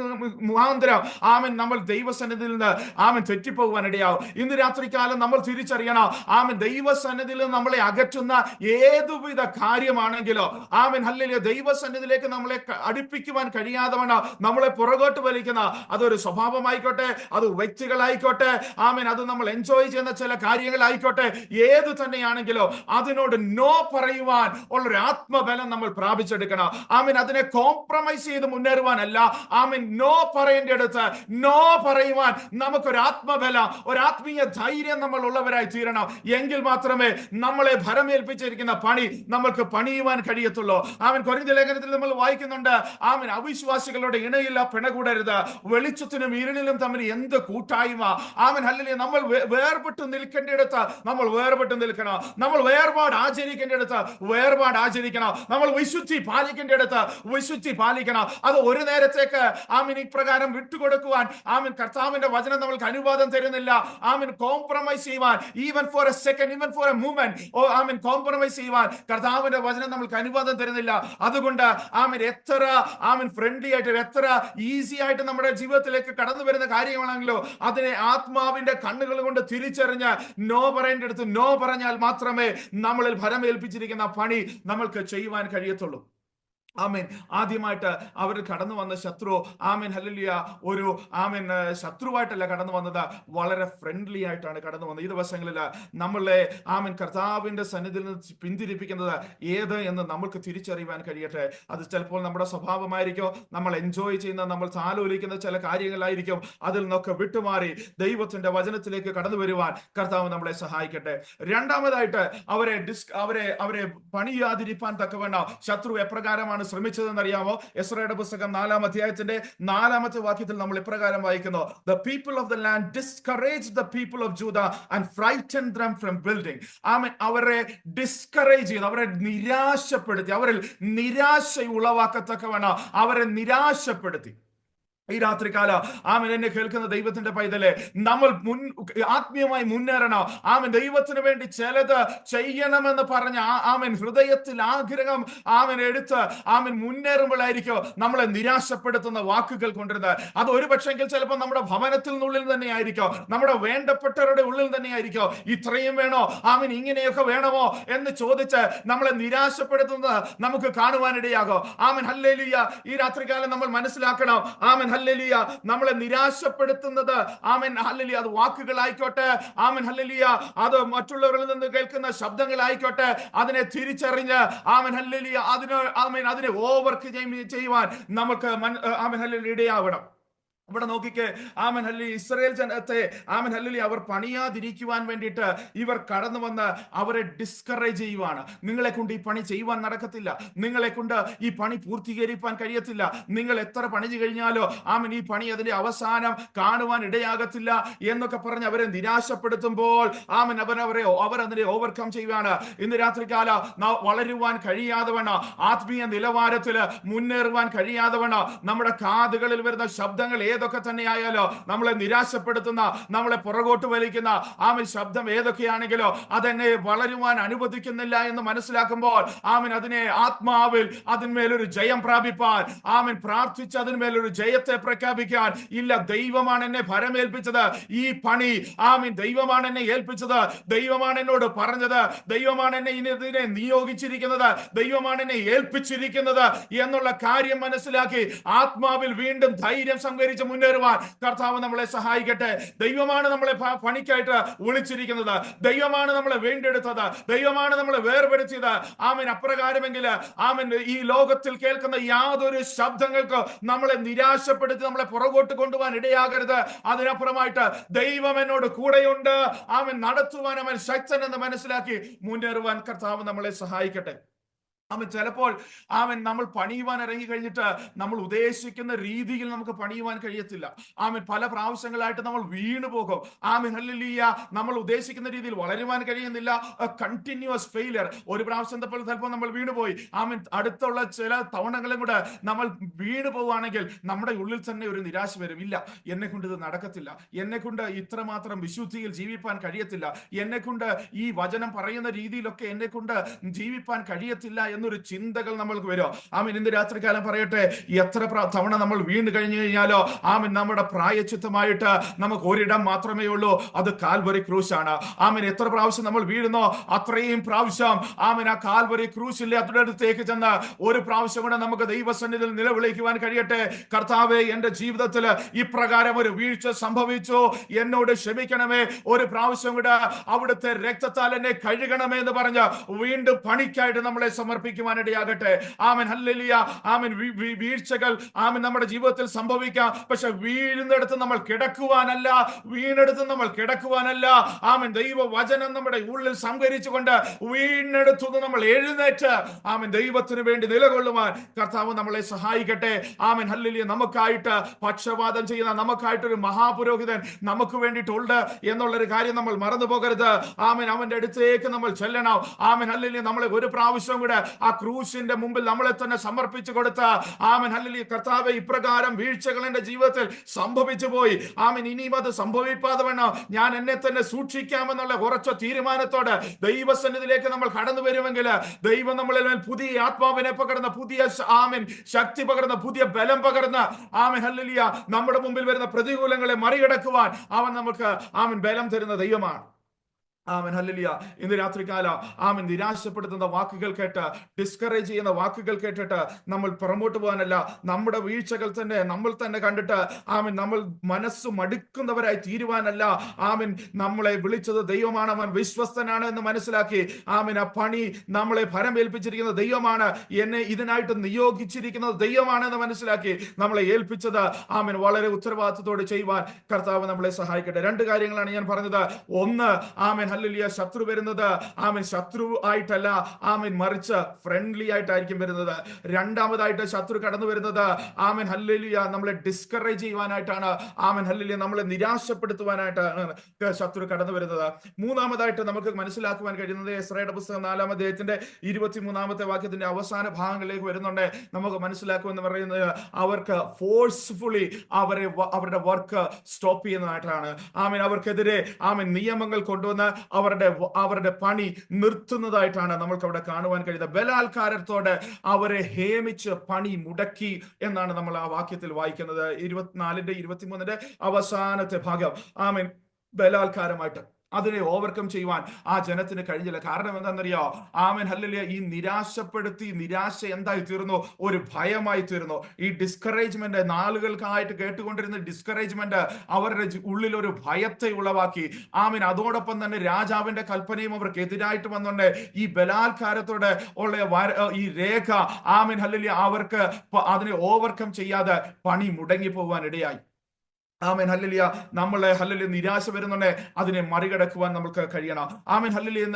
മുഖാന്തരം, ആമേൻ, നമ്മൾ ദൈവസന്നിധിയിൽ നിന്ന്, ആമേൻ, തെറ്റിപ്പോവാൻ ഇടയാകും. ഇന്ന് രാത്രികാലം നമ്മൾ തിരിച്ചറിയണം, ആമേൻ, ദൈവസന്നിധിയിൽ നിന്ന് നമ്മളെ അകറ്റുന്ന ഏതുവിധ കാര്യമാണെങ്കിലോ, ആമേൻ, ഹല്ലേലൂയ, ദൈവസന്നിധിയിലേക്ക് നമ്മളെ അടുപ്പിക്കുവാൻ കഴിയാതെ വേണം നമ്മളെ പുറകോട്ട് വലിക്കുന്ന, അതൊരു സ്വഭാവമായിക്കോട്ടെ, അത് വ്യക്തികളായിക്കോട്ടെ, ആമേൻ, അത് നമ്മൾ എൻജോയ് ചെയ്യുന്ന ചില കാര്യങ്ങളായിക്കോട്ടെ, ഏത് തന്നെയാണെങ്കിലോ അതിനോട് നോ പറയുവാൻ ഉള്ളൊരു ആത്മബലം നമ്മൾ പ്രാപിച്ചെടുക്കണം. ആമേൻ. അതിനെ കോംപ്രമൈസ് ചെയ്ത് മുന്നേറുവാനല്ല, ആമേൻ, നോ പറയേണ്ടടുത്ത് നോ പറയുവാൻ നമുക്കൊരു ആത്മബലം, ഒരു ആത്മീയ ധൈര്യം നമ്മൾ ഉള്ളവരായി തീരണം. എങ്കിൽ മാത്രമേ നമ്മളെ ഭരമേൽപ്പിച്ചിരിക്കുന്ന പണി നമ്മൾക്ക് പണിയുവാൻ കഴിയത്തുള്ളൂ. ആമേൻ. കൊരിന്ത്യർ ലേഖനത്തിൽ നമ്മൾ വായിക്കുന്നുണ്ട്, ആമേൻ, അവിശ്വാസികളുടെ ഇണയില്ല പിണകൂടരുത്, വെളിച്ചത്തിനും ഇരുളിലും തമ്മിൽ എന്ത് കൂട്ടായ്മ. ആമേൻ. ഹല്ലേലൂയ. നമ്മൾ വേർപെട്ട് നിൽക്കേണ്ടിടത്ത് നമ്മൾ വേർപെട്ട് ഇടപെട്ട് നിൽക്കണം. നമ്മൾ വേർപാട് ആചരിക്കേണ്ടടുത്ത് വേർപാട് ആചരിക്കണം. നമ്മൾ വിശുദ്ധി പാലിക്കേണ്ടടുത്ത് വിശുദ്ധി പാലിക്കണം. അത് ഒരു നേരത്തേക്ക് ആമീൻ ഇപ്രകാരം വിട്ടുകൊടുക്കുവാൻ ആമീൻ കർത്താവിന്റെ വചനം നമ്മൾക്ക് അനുവാദം തരുന്നില്ല. ആമീൻ കോംപ്രമൈസ് ചെയ്യുവാൻ, even for A second, even for A moment, Amin compromise ചെയ്യുവാൻ കർത്താവിന്റെ വചനം നമ്മൾക്ക് അനുവാദം തരുന്നില്ല. അതുകൊണ്ട് ആമീൻ എത്ര ആമീൻ ഫ്രണ്ട്ലി ആയിട്ട്, എത്ര ഈസി ആയിട്ട് നമ്മുടെ ജീവിതത്തിലേക്ക് കടന്നു വരുന്ന കാര്യങ്ങളാണെങ്കിലോ അതിനെ ആത്മാവിന്റെ കണ്ണുകൾ കൊണ്ട് തിരിച്ചറിഞ്ഞ് നോ പറയേണ്ടടുത്ത് നോ പറഞ്ഞാൽ മാത്രമേ നമ്മളിൽ ഭരമേൽപ്പിച്ചിരിക്കുന്ന പണി നമ്മൾക്ക് ചെയ്യുവാൻ കഴിയത്തുള്ളൂ. ആമേൻ. ആദ്യമായിട്ട് അവർ കടന്നു വന്ന ശത്രു ആമേൻ ഹല്ലേലൂയ ഒരു ആമേൻ ശത്രുവായിട്ടല്ല കടന്നു വന്നത്, വളരെ ഫ്രണ്ട്ലി ആയിട്ടാണ് കടന്നു വന്നത്. ഈ ദിവസങ്ങളിൽ നമ്മളെ ആമേൻ കർത്താവിന്റെ സന്നിധിയിൽ നിന്ന് പിന്തിരിപ്പിക്കുന്നത് ഏത് എന്ന് നമ്മൾക്ക് തിരിച്ചറിയുവാൻ കഴിയട്ടെ. അത് ചിലപ്പോൾ നമ്മുടെ സ്വഭാവമായിരിക്കും, നമ്മൾ എൻജോയ് ചെയ്യുന്ന, നമ്മൾ താലോലിക്കുന്ന ചില കാര്യങ്ങളായിരിക്കും. അതിൽ നിന്നൊക്കെ വിട്ടുമാറി ദൈവത്തിന്റെ വചനത്തിലേക്ക് കടന്നു വരുവാൻ കർത്താവ് നമ്മളെ സഹായിക്കട്ടെ. രണ്ടാമതായിട്ട് അവരെ പണിയാതിരിപ്പാൻ തക്കവണ്ണം ശത്രു എപ്രകാരമാണ് ശ്രമിച്ചതെന്നറിയാമോ? എസ്രയുടെ പുസ്തകം 4-ാം അധ്യായത്തിന്റെ 4-ാമത്തെ വാക്യത്തിൽ നമ്മൾ ഇപ്രകാരം വായിക്കുന്നു: The people of the land discouraged the people of Judah and frightened them from building. ആമേൻ. അവരെ ഡിസ്കറേജ് ചെയ്തു, അവരെ നിരാശപ്പെടുത്തി, അവരിൽ നിരാശ ഉളവാക്കത്തക്കവണ്ണം അവരെ നിരാശപ്പെടുത്തി. ഈ രാത്രികാല ആമൻ എന്നെ കേൾക്കുന്ന ദൈവത്തിന്റെ പൈതലെ, നമ്മൾ ആത്മീയമായി മുന്നേറണം. ആമൻ ദൈവത്തിന് വേണ്ടി ചിലത് ചെയ്യണമെന്ന് പറഞ്ഞ ആമൻ ഹൃദയത്തിൽ ആഗ്രഹം ആമൻ എടുത്ത് ആമൻ മുന്നേറുമ്പോഴായിരിക്കും നമ്മളെ നിരാശപ്പെടുത്തുന്ന വാക്കുകൾ കൊണ്ടിരുന്നത്. അത് ഒരു പക്ഷെങ്കിൽ ചിലപ്പോൾ നമ്മുടെ ഭവനത്തിനുള്ളിൽ തന്നെ ആയിരിക്കും, നമ്മുടെ വേണ്ടപ്പെട്ടവരുടെ ഉള്ളിൽ തന്നെ ആയിരിക്കും. ഇത്രയും വേണോ, ആമൻ ഇങ്ങനെയൊക്കെ വേണമോ എന്ന് ചോദിച്ച് നമ്മളെ നിരാശപ്പെടുത്തുന്നത് നമുക്ക് കാണുവാനിടയാകും. ആമൻ ഹല്ലേലൂയ. ഈ രാത്രികാലം നമ്മൾ മനസ്സിലാക്കണം, ആമൻ ഹല്ലേലൂയ, നമ്മളെ നിരാശപ്പെടുത്തുന്നത് ആമേൻ ഹല്ലേലൂയ അത് വാക്കുകളായിക്കോട്ടെ, ആമേൻ ഹല്ലേലൂയ അത് മറ്റുള്ളവരിൽ നിന്ന് കേൾക്കുന്ന ശബ്ദങ്ങളായിക്കോട്ടെ, അതിനെ തിരിച്ചറിഞ്ഞ് ആമേൻ ഹല്ലേലൂയ അതിനെ ഓവർക്ക് ചെയ്യുവാൻ നമുക്ക് ആമേൻ ഹല്ലേലൂയ ഇടയാവണം. ഇവിടെ നോക്കിക്കേ, ആമൻ ഹല്ലേലൂയ ഇസ്രായേൽ ജനത്തെ ആമൻ ഹല്ലേലൂയ അവർ പണിയാതിരിക്കുവാൻ വേണ്ടിയിട്ട് ഇവർ കടന്നു വന്ന് അവരെ ഡിസ്കറേജ് ചെയ്യുവാണ്. നിങ്ങളെ കൊണ്ട് ഈ പണി ചെയ്യുവാൻ നടക്കത്തില്ല, നിങ്ങളെ കൊണ്ട് ഈ പണി പൂർത്തീകരിക്കാൻ കഴിയത്തില്ല, നിങ്ങൾ എത്ര പണിഞ്ഞു കഴിഞ്ഞാലോ ആമൻ ഈ പണി അതിന്റെ അവസാനം കാണുവാൻ ഇടയാകത്തില്ല എന്നൊക്കെ പറഞ്ഞ് അവരെ നിരാശപ്പെടുത്തുമ്പോൾ ആമൻ അവർ അതിനെ ഓവർകം ചെയ്യുകയാണ്. ഇന്ന് രാത്രികാല വളരുവാൻ കഴിയാതെ വേണം, ആത്മീയ നിലവാരത്തില് മുന്നേറുവാൻ കഴിയാതെ വേണം, നമ്മുടെ കാതുകളിൽ വരുന്ന ശബ്ദങ്ങൾ ഏതൊക്കെ തന്നെയായാലോ നമ്മളെ നിരാശപ്പെടുത്തുന്ന, നമ്മളെ പുറകോട്ട് വലിക്കുന്ന ആമൻ ശബ്ദം ഏതൊക്കെയാണെങ്കിലോ അതെന്നെ വളരുവാൻ അനുവദിക്കുന്നില്ല എന്ന് മനസ്സിലാക്കുമ്പോൾ ആമൻ അതിനെ ആത്മാവിൽ അതിന്മേലൊരു ജയം പ്രാപിപ്പാൻ, ആമൻ പ്രാർത്ഥിച്ച് അതിന്മേലൊരു ജയത്തെ പ്രഖ്യാപിക്കാൻ, ഇല്ല ദൈവമാണ് എന്നെ ഭരമേൽപ്പിച്ചത്, ഈ പണി ആമൻ ദൈവമാണ് എന്നെ ഏൽപ്പിച്ചത്, ദൈവമാണ് എന്നോട് പറഞ്ഞത്, ദൈവമാണ് എന്നെ ഇതിനെ നിയോഗിച്ചിരിക്കുന്നത്, ദൈവമാണ് എന്നെ ഏൽപ്പിച്ചിരിക്കുന്നത് എന്നുള്ള കാര്യം മനസ്സിലാക്കി ആത്മാവിൽ വീണ്ടും ധൈര്യം സംഭരിച്ച് മുന്നേറുവാൻ കർത്താവ് നമ്മളെ സഹായിക്കട്ടെ. ദൈവമാണ് നമ്മളെ പണിക്കായിട്ട് വിളിച്ചിരിക്കുന്നത്, ദൈവമാണ് നമ്മളെ വീണ്ടെടുത്തത്, ദൈവമാണ് നമ്മളെ വേർപെടുത്തിയത്. ആമൻ അപ്രകാരമെങ്കിൽ ആമൻ ഈ ലോകത്തിൽ കേൾക്കുന്ന യാതൊരു ശബ്ദങ്ങൾക്ക് നമ്മളെ നിരാശപ്പെടുത്തി നമ്മളെ പുറകോട്ട് കൊണ്ടുപോകാൻ ഇടയാകരുത്. അതിനപ്പുറമായിട്ട് ദൈവം എന്നോട് കൂടെയുണ്ട്, ആമൻ നടത്തുവാൻ അവൻ ശക്തൻ എന്ന് മനസ്സിലാക്കി മുന്നേറുവാൻ കർത്താവ് നമ്മളെ സഹായിക്കട്ടെ. ആമൻ ചിലപ്പോൾ ആമൻ നമ്മൾ പണിയുവാൻ ഇറങ്ങി കഴിഞ്ഞിട്ട് നമ്മൾ ഉദ്ദേശിക്കുന്ന രീതിയിൽ നമുക്ക് പണിയുവാൻ കഴിയത്തില്ല. ആമൻ പല പ്രാവശ്യങ്ങളായിട്ട് നമ്മൾ വീണു പോകും. ആമൻ ഹല്ലേലൂയ നമ്മൾ ഉദ്ദേശിക്കുന്ന രീതിയിൽ വളരുവാൻ കഴിയുന്നില്ല. Continuous failure. ഒരു പ്രാവശ്യം ചിലപ്പോൾ നമ്മൾ വീണുപോയി, ആമൻ അടുത്തുള്ള ചില തവണകളും കൂടെ നമ്മൾ വീണു പോവുകയാണെങ്കിൽ നമ്മുടെ ഉള്ളിൽ തന്നെ ഒരു നിരാശ വരും. ഇല്ല, എന്നെ കൊണ്ട് ഇത് നടക്കത്തില്ല, എന്നെ കൊണ്ട് ഇത്രമാത്രം വിശുദ്ധിയിൽ ജീവിപ്പാൻ കഴിയത്തില്ല, എന്നെ കൊണ്ട് ഈ വചനം പറയുന്ന രീതിയിലൊക്കെ എന്നെ കൊണ്ട് ജീവിപ്പാൻ കഴിയത്തില്ല എന്നൊരു ചിന്തകൾ നമ്മൾക്ക് വരും. ആമൻ ഇന്ന് രാത്രികാലം പറയട്ടെ, എത്ര തവണ നമ്മൾ വീണ് കഴിഞ്ഞു കഴിഞ്ഞാലോ ആമൻ നമ്മുടെ പ്രായച്ചിത്തമായിട്ട് നമുക്ക് ഒരിടം മാത്രമേ ഉള്ളൂ, അത് കാൽവരി ക്രൂശാണ്. ആമൻ എത്ര പ്രാവശ്യം നമ്മൾ വീഴുന്നോ അത്രയും പ്രാവശ്യം ആമൻ ആ കാൽവരി ക്രൂശിലെ അടുത്തേക്ക് ചെന്ന് ഒരു പ്രാവശ്യം കൂടെ നമുക്ക് ദൈവസന്നിധിയിൽ നിലവിളിക്കുവാൻ കഴിയട്ടെ. കർത്താവേ, എന്റെ ജീവിതത്തിൽ ഇപ്രകാരം ഒരു വീഴ്ച സംഭവിച്ചു, എന്നോട് ക്ഷമിക്കണമേ, ഒരു പ്രാവശ്യം കൂടെ അവിടുത്തെ രക്തത്താൽ എന്നെ കഴുകണമേ എന്ന് പറഞ്ഞ് വീണ്ടും പണിക്കായിട്ട് നമ്മളെ സമർപ്പിക്കും. സംഭവിക്കുവാനിടയാകട്ടെ. Amen hallelujah. ആമേൻ വീഴ്ചകൾ ആമേൻ നമ്മുടെ ജീവിതത്തിൽ സംഭവിക്കാം. പക്ഷെ വീഴുന്നിടത്ത് നമ്മൾ കിടക്കുവാനല്ല, വീണെടുത്ത് നമ്മൾ കിടക്കുവാനല്ല. ആമേൻ ദൈവവചനം നമ്മുടെ ഉള്ളിൽ സംഭരിച്ചുകൊണ്ട് വീണെടുത്തുനിന്ന് നമ്മൾ എഴുന്നേറ്റ് ആമേൻ ദൈവത്തിന് വേണ്ടി നിലകൊള്ളുവാൻ കർത്താവ് നമ്മളെ സഹായിക്കട്ടെ. Amen hallelujah. നമുക്കായിട്ട് പക്ഷപാതം ചെയ്യുന്ന, നമുക്കായിട്ടൊരു മഹാപുരോഹിതൻ നമുക്ക് വേണ്ടിയിട്ടുണ്ട് എന്നുള്ളൊരു കാര്യം നമ്മൾ മറന്നു പോകരുത്. ആമേൻ അവന്റെ അടുത്തേക്ക് നമ്മൾ ചെല്ലണം. Amen hallelujah. നമ്മളെ ഒരു പ്രാവശ്യം കൂടെ ആ ക്രൂശിന്റെ മുമ്പിൽ നമ്മളെ തന്നെ സമർപ്പിച്ചു കൊടുത്ത ആമേൻ ഹല്ലേലൂയ. കർത്താവേ, ഇപ്രകാരം വീഴ്ചകൾ എന്റെ ജീവിതത്തിൽ സംഭവിച്ചു പോയി. ആമേൻ ഇനിയും അത് സംഭവിക്കാതെ വേണം ഞാൻ എന്നെ തന്നെ സൂക്ഷിക്കാമെന്നുള്ള ഉറച്ച തീരുമാനത്തോടെ ദൈവസന്നിധിയിലേക്ക് നമ്മൾ കടന്നു വരുമെങ്കിൽ ദൈവം നമ്മളിൽ പുതിയ ആത്മാവിനെ പകർന്ന, പുതിയ ആമേൻ ശക്തി പകർന്ന, പുതിയ ബലം പകർന്ന ആമേൻ ഹല്ലേലൂയ നമ്മുടെ മുമ്പിൽ വരുന്ന പ്രതികൂലങ്ങളെ മറികടക്കുവാൻ അവൻ നമുക്ക് ആമേൻ ബലം തരുന്ന ദൈവമാണ്. Amen hallelujah. ഇന്ന് രാത്രികാല ആമേൻ നിരാശപ്പെടുത്തുന്ന വാക്കുകൾ കേട്ട്, ഡിസ്കറേജ് ചെയ്യുന്ന വാക്കുകൾ കേട്ടിട്ട് നമ്മൾ പുറമോട്ട് പോകാനല്ല, നമ്മുടെ വീഴ്ചകൾ തന്നെ നമ്മൾ തന്നെ കണ്ടിട്ട് ആമേൻ നമ്മൾ മനസ്സ് മടുക്കുന്നവരായി തീരുവാനല്ല. ആമേൻ നമ്മളെ വിളിച്ചത് ദൈവമാണ്, അവൻ വിശ്വസ്തനാണ് എന്ന് മനസ്സിലാക്കി ആമേൻ ആ പണി നമ്മളെ ഭരമേൽപ്പിച്ചിരിക്കുന്ന ദൈവമാണ്, എന്നെ ഇതിനായിട്ട് നിയോഗിച്ചിരിക്കുന്നത് ദൈവമാണ് എന്ന് മനസ്സിലാക്കി നമ്മളെ ഏൽപ്പിച്ചത് ആമേൻ വളരെ ഉത്തരവാദിത്തത്തോടെ ചെയ്യുവാൻ കർത്താവ് നമ്മളെ സഹായിക്കട്ടെ. രണ്ട് കാര്യങ്ങളാണ് ഞാൻ പറഞ്ഞത്. ഒന്ന്, ആമേൻ ഹല്ലേലൂയ, ശത്രു വരുന്നത് ആമേൻ ശത്രു ആയിട്ടല്ല, ആമേൻ മറിച്ച് ഫ്രണ്ട്ലി ആയിട്ടായിരിക്കും വരുന്നത്. രണ്ടാമതായിട്ട് ശത്രു കടന്നു വരുന്നത് ആമേൻ ഹല്ലേലൂയ നമ്മളെ ഡിസ്കറേജ് ചെയ്യുവാനായിട്ടാണ്. ആമേൻ ഹല്ലേലൂയ നമ്മളെ നിരാശപ്പെടുത്തുവാനായിട്ടാണ് ശത്രു കടന്നു വരുന്നത്. മൂന്നാമതായിട്ട് നമുക്ക് മനസ്സിലാക്കുവാൻ കഴിയുന്നത് എസ്രായുടെ പുസ്തകം 4-ാം അധ്യായത്തിന്റെ 23-ാമത്തെ വാക്യത്തിന്റെ അവസാന ഭാഗങ്ങളിലേക്ക് വരുന്നുണ്ട്. നമുക്ക് മനസ്സിലാക്കുമെന്ന് പറയുന്നത് അവർക്ക് ഫോഴ്സ്ഫുള്ളി അവരുടെ വർക്ക് സ്റ്റോപ്പ് ചെയ്യുന്നതായിട്ടാണ്. ആമേൻ അവർക്കെതിരെ ആമേൻ നിയമങ്ങൾ കൊണ്ടുവന്ന് അവരുടെ പണി നിർത്തുന്നതായിട്ടാണ് നമ്മൾക്ക് അവിടെ കാണുവാൻ കഴിയുന്നത്. ബലാത്കാരത്തോടെ അവരെ ഹേമിച്ച് പണി മുടക്കി എന്നാണ് നമ്മൾ ആ വാക്യത്തിൽ വായിക്കുന്നത്. 24-23 അവസാനത്തെ ഭാഗം. ആമേൻ ബലാത്കാരമായിട്ട് അതിനെ ഓവർകം ചെയ്യുവാൻ ആ ജനത്തിന് കഴിഞ്ഞില്ല. കാരണം എന്താണെന്നറിയോ? Amen hallelujah. ഈ നിരാശ എന്തായി തീർന്നു? ഒരു ഭയമായി തീർന്നു. ഈ ഡിസ്കറേജ്മെന്റ്, നാളുകൾക്കായിട്ട് കേട്ടുകൊണ്ടിരുന്ന ഡിസ്കറേജ്മെന്റ് അവരുടെ ഉള്ളിൽ ഒരു ഭയത്തെ ഉളവാക്കി. ആമേൻ അതോടൊപ്പം തന്നെ രാജാവിന്റെ കൽപ്പനയും അവർക്ക് എതിരായിട്ട് വന്നുകൊണ്ട് ഈ ബലാത്കാരത്തോടെ ഉള്ള ഈ രേഖ ആമേൻ ഹല്ലേലൂയ അവർക്ക് അതിനെ ഓവർകം ചെയ്യാതെ പണി മുടങ്ങി പോകാൻ ഇടയായി. Amen hallelujah. നമ്മളെ ഹല്ലേലൂയ നിരാശ വരുന്നുണ്ട്, അതിനെ മറികടക്കുവാൻ നമുക്ക് കഴിയണം. Amen hallelujah.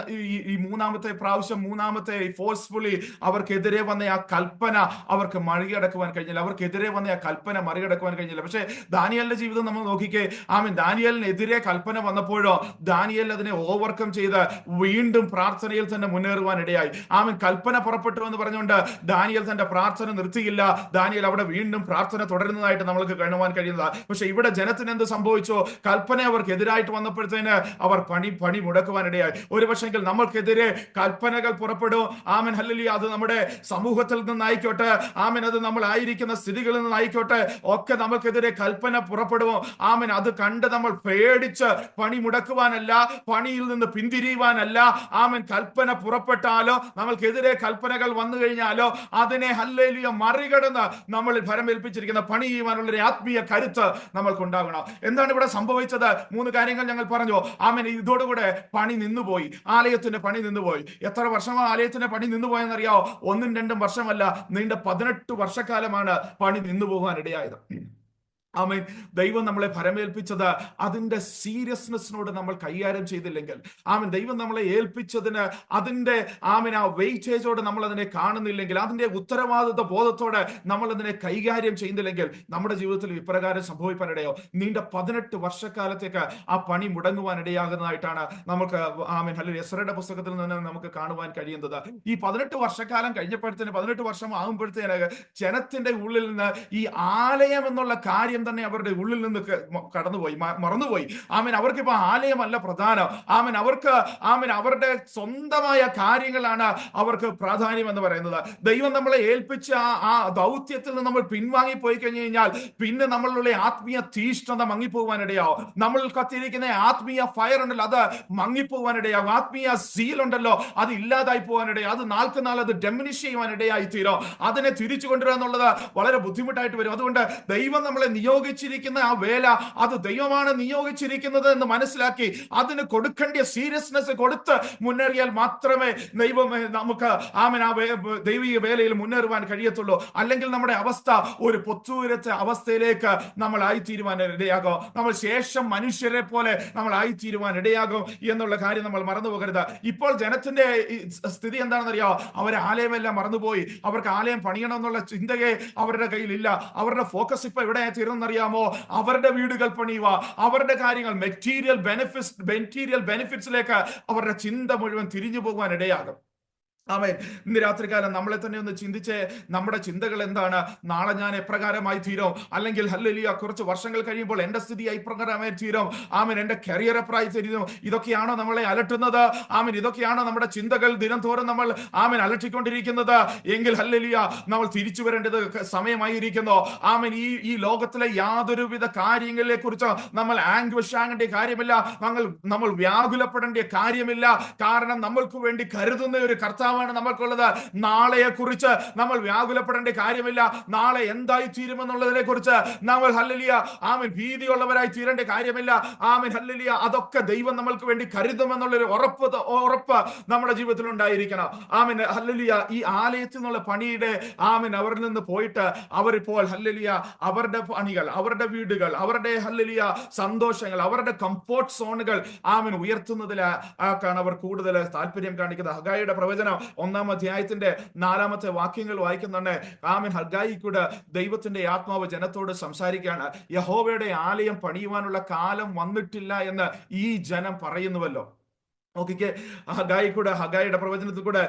ഈ മൂന്നാമത്തെ പ്രാവശ്യം, മൂന്നാമത്തെ ഫോഴ്സ്ഫുള്ളി അവർക്കെതിരെ വന്ന ആ കൽപ്പന അവർക്ക് മറികടക്കുവാൻ കഴിഞ്ഞില്ല. അവർക്കെതിരെ വന്ന ആ കൽപ്പന മറികടക്കുവാൻ കഴിഞ്ഞില്ല. പക്ഷെ ദാനിയേലിന്റെ ജീവിതം നമ്മൾ നോക്കിക്കേ. ആമേൻ ദാനിയേലിനെതിരെ കൽപ്പന വന്നപ്പോഴോ ദാനിയേൽ അതിനെ ഓവർകം ചെയ്ത് വീണ്ടും പ്രാർത്ഥനയിൽ തന്നെ മുന്നേറുവാൻ ഇടയായി. ആമേൻ കൽപ്പന പുറപ്പെട്ടു എന്ന് പറഞ്ഞുകൊണ്ട് ദാനിയേൽ തന്റെ പ്രാർത്ഥന നിർത്തിയില്ല. ദാനിയേൽ അവിടെ വീണ്ടും പ്രാർത്ഥന തുടരുന്നതായിട്ട് നമ്മൾക്ക് കാണുവാൻ കഴിയുന്നത്. പക്ഷെ ഇവിടെ ജനത്തിന് എന്ത് സംഭവിച്ചോ? കൽപ്പന അവർക്ക് എതിരായിട്ട് വന്നപ്പോഴത്തേന് അവർ പണി മുടക്കുവാനിടയായി. ഒരു പക്ഷെങ്കിൽ നമ്മൾക്കെതിരെ കൽപ്പനകൾ പുറപ്പെടും. Amen hallelujah. അത് നമ്മുടെ സമൂഹത്തിൽ നിന്നായിക്കോട്ടെ, ആമേൻ അത് നമ്മൾ ആയിരിക്കുന്ന സ്ഥിതികളിൽ നിന്നായിക്കോട്ടെ, ഒക്കെ നമ്മൾക്കെതിരെ കൽപ്പന പുറപ്പെടുമോ? ആമേൻ അത് കണ്ട് നമ്മൾ പേടിച്ച് പണി മുടക്കുവാനല്ല, പണിയിൽ നിന്ന് പിന്തിരിയുവാനല്ല. ആമേൻ കൽപ്പന പുറപ്പെട്ടാലോ, നമ്മൾക്കെതിരെ കൽപ്പനകൾ വന്നു കഴിഞ്ഞാലോ അതിനെ ഹല്ലേലൂയ മറികടന്ന് നമ്മളിൽ ഭരമേൽപ്പിച്ചിരിക്കുന്ന പണി ചെയ്യുവാനുള്ള ഒരു ആത്മീയ കരുത്ത് നമ്മൾക്ക് ഉണ്ടാകണം. എന്താണ് ഇവിടെ സംഭവിച്ചത്? 3 കാര്യങ്ങൾ ഞങ്ങൾ പറഞ്ഞു. ആമേൻ ഇതോടുകൂടെ പണി നിന്നുപോയി, ആലയത്തിന്റെ പണി നിന്നുപോയി. എത്ര വർഷമാണ് ആലയത്തിന്റെ പണി നിന്നുപോയെന്നറിയാവോ? 1-2 വർഷമല്ല, നീണ്ട 18 വർഷക്കാലമാണ് പണി നിന്നുപോകാൻ ഇടയായത്. ആമേൻ. ദൈവം നമ്മളെ ഭരമേൽപ്പിച്ചത് അതിന്റെ സീരിയസ്നെസ്സിനോട് നമ്മൾ കൈകാര്യം ചെയ്തില്ലെങ്കിൽ, ആമേൻ ദൈവം നമ്മളെ ഏൽപ്പിച്ചതിന് അതിന്റെ ആമേൻ ആ വെയിറ്റേജോടെ നമ്മൾ അതിനെ കാണുന്നില്ലെങ്കിൽ, അതിന്റെ ഉത്തരവാദിത്വ ബോധത്തോടെ നമ്മൾ അതിനെ കൈകാര്യം ചെയ്യുന്നില്ലെങ്കിൽ നമ്മുടെ ജീവിതത്തിൽ ഇപ്രകാരം സംഭവിക്കാനിടയോ? നീണ്ട 18 വർഷക്കാലത്തേക്ക് ആ പണി മുടങ്ങുവാൻ ഇടയാകുന്നതായിട്ടാണ് നമുക്ക് ആമേൻ ഹല്ലേലൂയ എസ്രായുടെ പുസ്തകത്തിൽ നിന്ന് നമുക്ക് കാണുവാൻ കഴിയുന്നത്. ഈ 18 വർഷക്കാലം കഴിഞ്ഞപ്പോഴത്തേന്, 18 വർഷം ആകുമ്പോഴത്തേന് ജനത്തിന്റെ ഉള്ളിൽ നിന്ന് ഈ ആലയം എന്നുള്ള കാര്യം തന്നെ അവരുടെ ഉള്ളിൽ നിന്ന് കടന്നുപോയി, മറന്നുപോയി. ആമേൻ അവർക്കിപ്പോ ആലയമല്ല പ്രധാനം. ആമേൻ അവർക്ക് ആമേൻ അവരുടെ സ്വന്തമായ കാര്യങ്ങളാണ് അവർക്ക് പ്രാധാന്യം എന്ന് പറയുന്നത്. ദൈവം നമ്മളെ ഏൽപ്പിച്ച ആ ദൗത്യത്തിൽ നിന്ന് നമ്മൾ പിൻവാങ്ങി പോയി കഴിഞ്ഞു കഴിഞ്ഞാൽ പിന്നെ നമ്മളുടെ ആത്മീയ തീഷ്ണത മങ്ങിപ്പോകാനിടയാവും. നമ്മൾ കത്തിയിരിക്കുന്ന ആത്മീയ ഫയർ ഉണ്ടല്ലോ, അത് മങ്ങിപ്പോകാനിടയാവും. ആത്മീയ സീൽ ഉണ്ടല്ലോ, അത് ഇല്ലാതായി പോകാനിടയാവും. അത് നാൾക്ക് നാൾ അത് ഡെമിനിഷ് ചെയ്യുവാനിടയായി തീരും. അതിനെ തിരിച്ചു കൊണ്ടുവരിക എന്നുള്ളത് വളരെ ബുദ്ധിമുട്ടായിട്ട് വരും. അതുകൊണ്ട് ദൈവം നമ്മളെ നിയോഗിച്ചിരിക്കുന്ന ആ വേല അത് ദൈവമാണ് നിയോഗിച്ചിരിക്കുന്നത് എന്ന് മനസ്സിലാക്കി അതിന് കൊടുക്കേണ്ട സീരിയസ്നെസ് കൊടുത്ത് മുന്നേറിയാൽ മാത്രമേ ദൈവമേ നമുക്ക് ദൈവിക വേലയിൽ മുന്നേറുവാൻ കഴിയത്തുള്ളൂ. അല്ലെങ്കിൽ നമ്മുടെ അവസ്ഥ ഒരു പൊത്തൂരത്തെ അവസ്ഥയിലേക്ക് നമ്മൾ ആയിത്തീരുവാൻ ഇടയാകും. നമ്മൾ ശേഷം മനുഷ്യരെ പോലെ നമ്മൾ ആയിത്തീരുവാൻ ഇടയാകും എന്നുള്ള കാര്യം നമ്മൾ മറന്നു പോകരുത്. ഇപ്പോൾ ജനത്തിന്റെ സ്ഥിതി എന്താണെന്നറിയാമോ? അവരെ ആലയമെല്ലാം മറന്നുപോയി. അവർക്ക് ആലയം പണിയണം എന്നുള്ള ചിന്തയെ അവരുടെ കയ്യിലില്ല. അവരുടെ ഫോക്കസ് ഇപ്പൊ എവിടെയാ തീർന്നെന്നറിയാമോ? അവരുടെ വീടുകൾ പണിയുക, അവരുടെ കാര്യങ്ങൾ, മെറ്റീരിയൽ ബെനിഫിറ്റ്സിലേക്ക് അവരുടെ ചിന്ത മുഴുവൻ തിരിഞ്ഞു പോകുവാൻ ഇടയാകും. ആമേൻ. ഇന്ന് രാത്രികാലം നമ്മളെ തന്നെ ഒന്ന് ചിന്തിച്ച് നമ്മുടെ ചിന്തകൾ എന്താണ്? നാളെ ഞാൻ എപ്രകാരമായി തീരും? അല്ലെങ്കിൽ ഹല്ലേലൂയ കുറച്ച് വർഷങ്ങൾ കഴിയുമ്പോൾ എന്റെ സ്ഥിതി ഇപ്രകാരമായി തീരും. ആമേൻ. എന്റെ കരിയർ എപ്രായി തീരും? ഇതൊക്കെയാണോ നമ്മളെ അലട്ടുന്നത്? ആമേൻ. ഇതൊക്കെയാണോ നമ്മുടെ ചിന്തകൾ ദിനം തോറും നമ്മൾ അലട്ടിക്കൊണ്ടിരിക്കുന്നത്? എങ്കിൽ ഹല്ലേലൂയ നമ്മൾ തിരിച്ചു വരേണ്ടത് സമയമായിരിക്കുന്നു. ആമേൻ. ഈ ലോകത്തിലെ യാതൊരുവിധ കാര്യങ്ങളെ കുറിച്ച് നമ്മൾ ആംഗ്വിഷ് ആകേണ്ട കാര്യമില്ല. നമ്മൾ വ്യാകുലപ്പെടേണ്ട കാര്യമില്ല. കാരണം നമ്മൾക്ക് വേണ്ടി കരുതുന്ന ഒരു കർത്താവ് നമ്മൾക്കുള്ളത്. നാളെയെ കുറിച്ച് നമ്മൾ വ്യാകുലപ്പെടേണ്ട കാര്യമില്ല. നാളെ എന്തായി തീരുമെന്നുള്ളതിനെ കുറിച്ച് നമ്മൾ ഹല്ലേലൂയ ആമേൻ ഭീതിയുള്ളവരായി തീരേണ്ട കാര്യമില്ല. ആമേൻ ഹല്ലേലൂയ അതൊക്കെ ദൈവം നമ്മൾക്ക് വേണ്ടി കരുതുമെന്നുള്ളൊരു ഉറപ്പ് നമ്മുടെ ജീവിതത്തിൽ ഉണ്ടായിരിക്കണം. Amen hallelujah. ഈ ആലയത്തിൽ നിന്നുള്ള പണിയുടെ അവരിൽ നിന്ന് പോയിട്ട് അവരിപ്പോൾ ഹല്ലേലൂയ അവരുടെ പണികൾ, അവരുടെ വീടുകൾ, അവരുടെ ഹല്ലേലൂയ സന്തോഷങ്ങൾ, അവരുടെ കംഫോർട്ട് സോണുകൾ ഉയർത്തുന്നതിലാണ് അവർ കൂടുതൽ താല്പര്യം കാണിക്കുന്നത്. ഹഗായിയുടെ പ്രവചനം 1-ാം അധ്യായത്തിന്റെ 4-ാമത്തെ വാക്യങ്ങൾ വായിക്കുന്നുണ്ട്. ആമേൻ. ഹഗ്ഗായി കൂടെ ദൈവത്തിന്റെ ആത്മാവ് ജനത്തോട് സംസാരിക്കുകയാണ്. യഹോവയുടെ ആലയം പണിയുവാനുള്ള കാലം വന്നിട്ടില്ല എന്ന് ഈ ജനം പറയുന്നുവല്ലോ. നോക്കിക്കേ, ഹഗായിയുടെ പ്രവചനത്തിൽ കൂടെ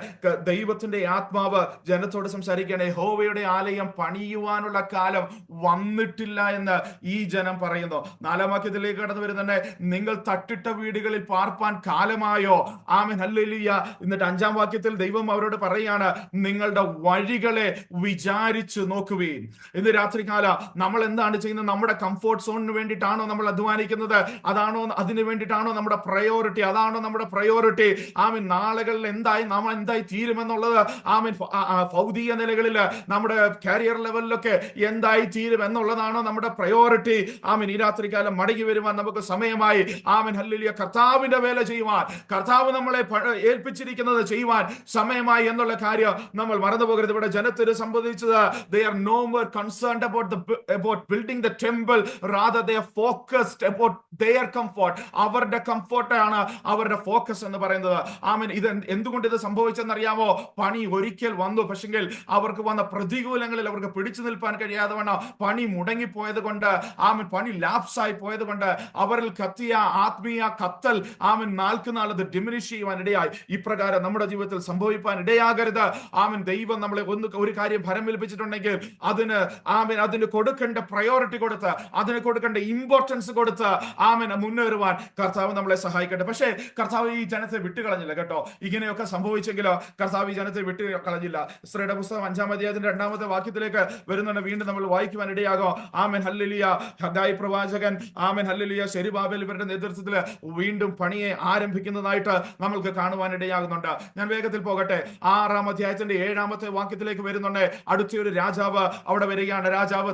ദൈവത്തിന്റെ ആത്മാവ് ജനത്തോട് സംസാരിക്കുകയാണ്. യഹോവയുടെ ആലയം പണിയുവാനുള്ള കാലം വന്നിട്ടില്ല എന്ന് ഈ ജനം പറയുന്നു. 4-ാം വാക്യത്തിലേക്ക് കടന്നു വരുന്നുണ്ട്. നിങ്ങൾ തട്ടിട്ട വീടുകളിൽ പാർപ്പാൻ കാലമായോ? Amen hallelujah. എന്നിട്ട് 5-ാം വാക്യത്തിൽ ദൈവം അവരോട് പറയുകയാണ്, നിങ്ങളുടെ വഴികളെ വിചാരിച്ചു നോക്കുവീൻ. ഇന്ന് രാത്രികാല നമ്മൾ എന്താണ് ചെയ്യുന്നത്? നമ്മുടെ കംഫോർട്ട് സോണിന് വേണ്ടിയിട്ടാണോ നമ്മൾ അധ്വാനിക്കുന്നത്? അതിനു വേണ്ടിയിട്ടാണോ നമ്മുടെ പ്രയോറിറ്റി? അതാണോ നമ്മുടെ പ്രയോറിറ്റി? ആമീൻ. നാളുകളിൽ നമ്മൾ എന്തായി തീരുമെന്നുള്ളത് ഭൗതിക നിലകളിൽ നമ്മുടെ കരിയർ ലെവലിലൊക്കെ എന്തായി തീരും എന്നുള്ളതാണോ നമ്മുടെ പ്രയോറിറ്റി? ആമീൻ. ഈ രാത്രികാലം മടങ്ങി വരുവാൻ നമുക്ക് സമയമായി. ആമീൻ ഹല്ലേലൂയ. കർത്താവിന്റെ വേല ചെയ്യുവാൻ, കർത്താവ് നമ്മളെ ഏൽപ്പിച്ചിരിക്കുന്നത് ചെയ്യുവാൻ സമയമായി എന്നുള്ള കാര്യം നമ്മൾ മറന്നു പോകരുത്. ഇവിടെ ജനത്തിന് സംബന്ധിച്ചത് they are no more concerned about building the temple, rather they are focused about their comfort. അവരുടെ കംഫോർട്ടാണ് അവരുടെ ഫോക്കസ് എന്ന് പറയുന്നത്. ആമേൻ. ഇത് എന്തുകൊണ്ട് ഇത് സംഭവിച്ചെന്നറിയാമോ? പണി ഒരിക്കൽ വന്നു, പക്ഷെങ്കിൽ അവർക്ക് വന്ന പ്രതികൂലങ്ങളിൽ അവർക്ക് പിടിച്ചു നിൽപ്പാൻ കഴിയാതെ വണ്ണം പണി മുടങ്ങിപ്പോയത് കൊണ്ട്, ആമേൻ പണി ലാപ്സായി പോയത് കൊണ്ട് അവരിൽ കത്തിയ ആത്മീയ കത്തൽ നാൾക്ക് നാൾ അത് ഡിമിനിഷ് ചെയ്യുവാൻ ഇടയായി. ഇപ്രകാരം നമ്മുടെ ജീവിതത്തിൽ സംഭവിപ്പാൻ ഇടയാകരുത്. ആമേൻ. ദൈവം നമ്മളെ ഒരു കാര്യം ഭരം ഏൽപ്പിച്ചിട്ടുണ്ടെങ്കിൽ അതിന് കൊടുക്കേണ്ട പ്രയോറിറ്റി കൊടുത്ത്, അതിന് കൊടുക്കേണ്ട ഇമ്പോർട്ടൻസ് കൊടുത്ത് മുന്നേറുവാൻ കർത്താവ് നമ്മളെ സഹായിക്കട്ടെ. പക്ഷേ കർത്താവ് ഈ ജനത്തെ വിട്ടുകളഞ്ഞില്ല കേട്ടോ. ഇങ്ങനെയൊക്കെ സംഭവിച്ചെങ്കിലോ കർത്താവ് ഈ ജനത്തെ വിട്ടുകളഞ്ഞില്ല. ഇസ്രായേലിന്റെ പുസ്തകം 5-ാം അധ്യായത്തിന്റെ 2-ാമത്തെ വാക്യത്തിലേക്ക് വരുന്നുണ്ട്. വീണ്ടും നമ്മൾ വായിക്കുവാൻ ഇടയാകും. Amen hallelujah. ഹഗ്ഗായി പ്രവാചകൻ ആമേൻ ഹല്ലേലൂയ സെരുബ്ബാബേൽ ഇവരുടെ നേതൃത്വത്തിൽ വീണ്ടും പണിയെ ആരംഭിക്കുന്നതായിട്ട് നമ്മൾക്ക് കാണുവാൻ ഇടയാകുന്നുണ്ട്. ഞാൻ വേഗത്തിൽ പോകട്ടെ. 6-ാം അധ്യായത്തിന്റെ 7-ാമത്തെ വാക്യത്തിലേക്ക് വരുന്നുണ്ട്. അടുത്തൊരു രാജാവ് അവിടെ വരികയാണ്. രാജാവ്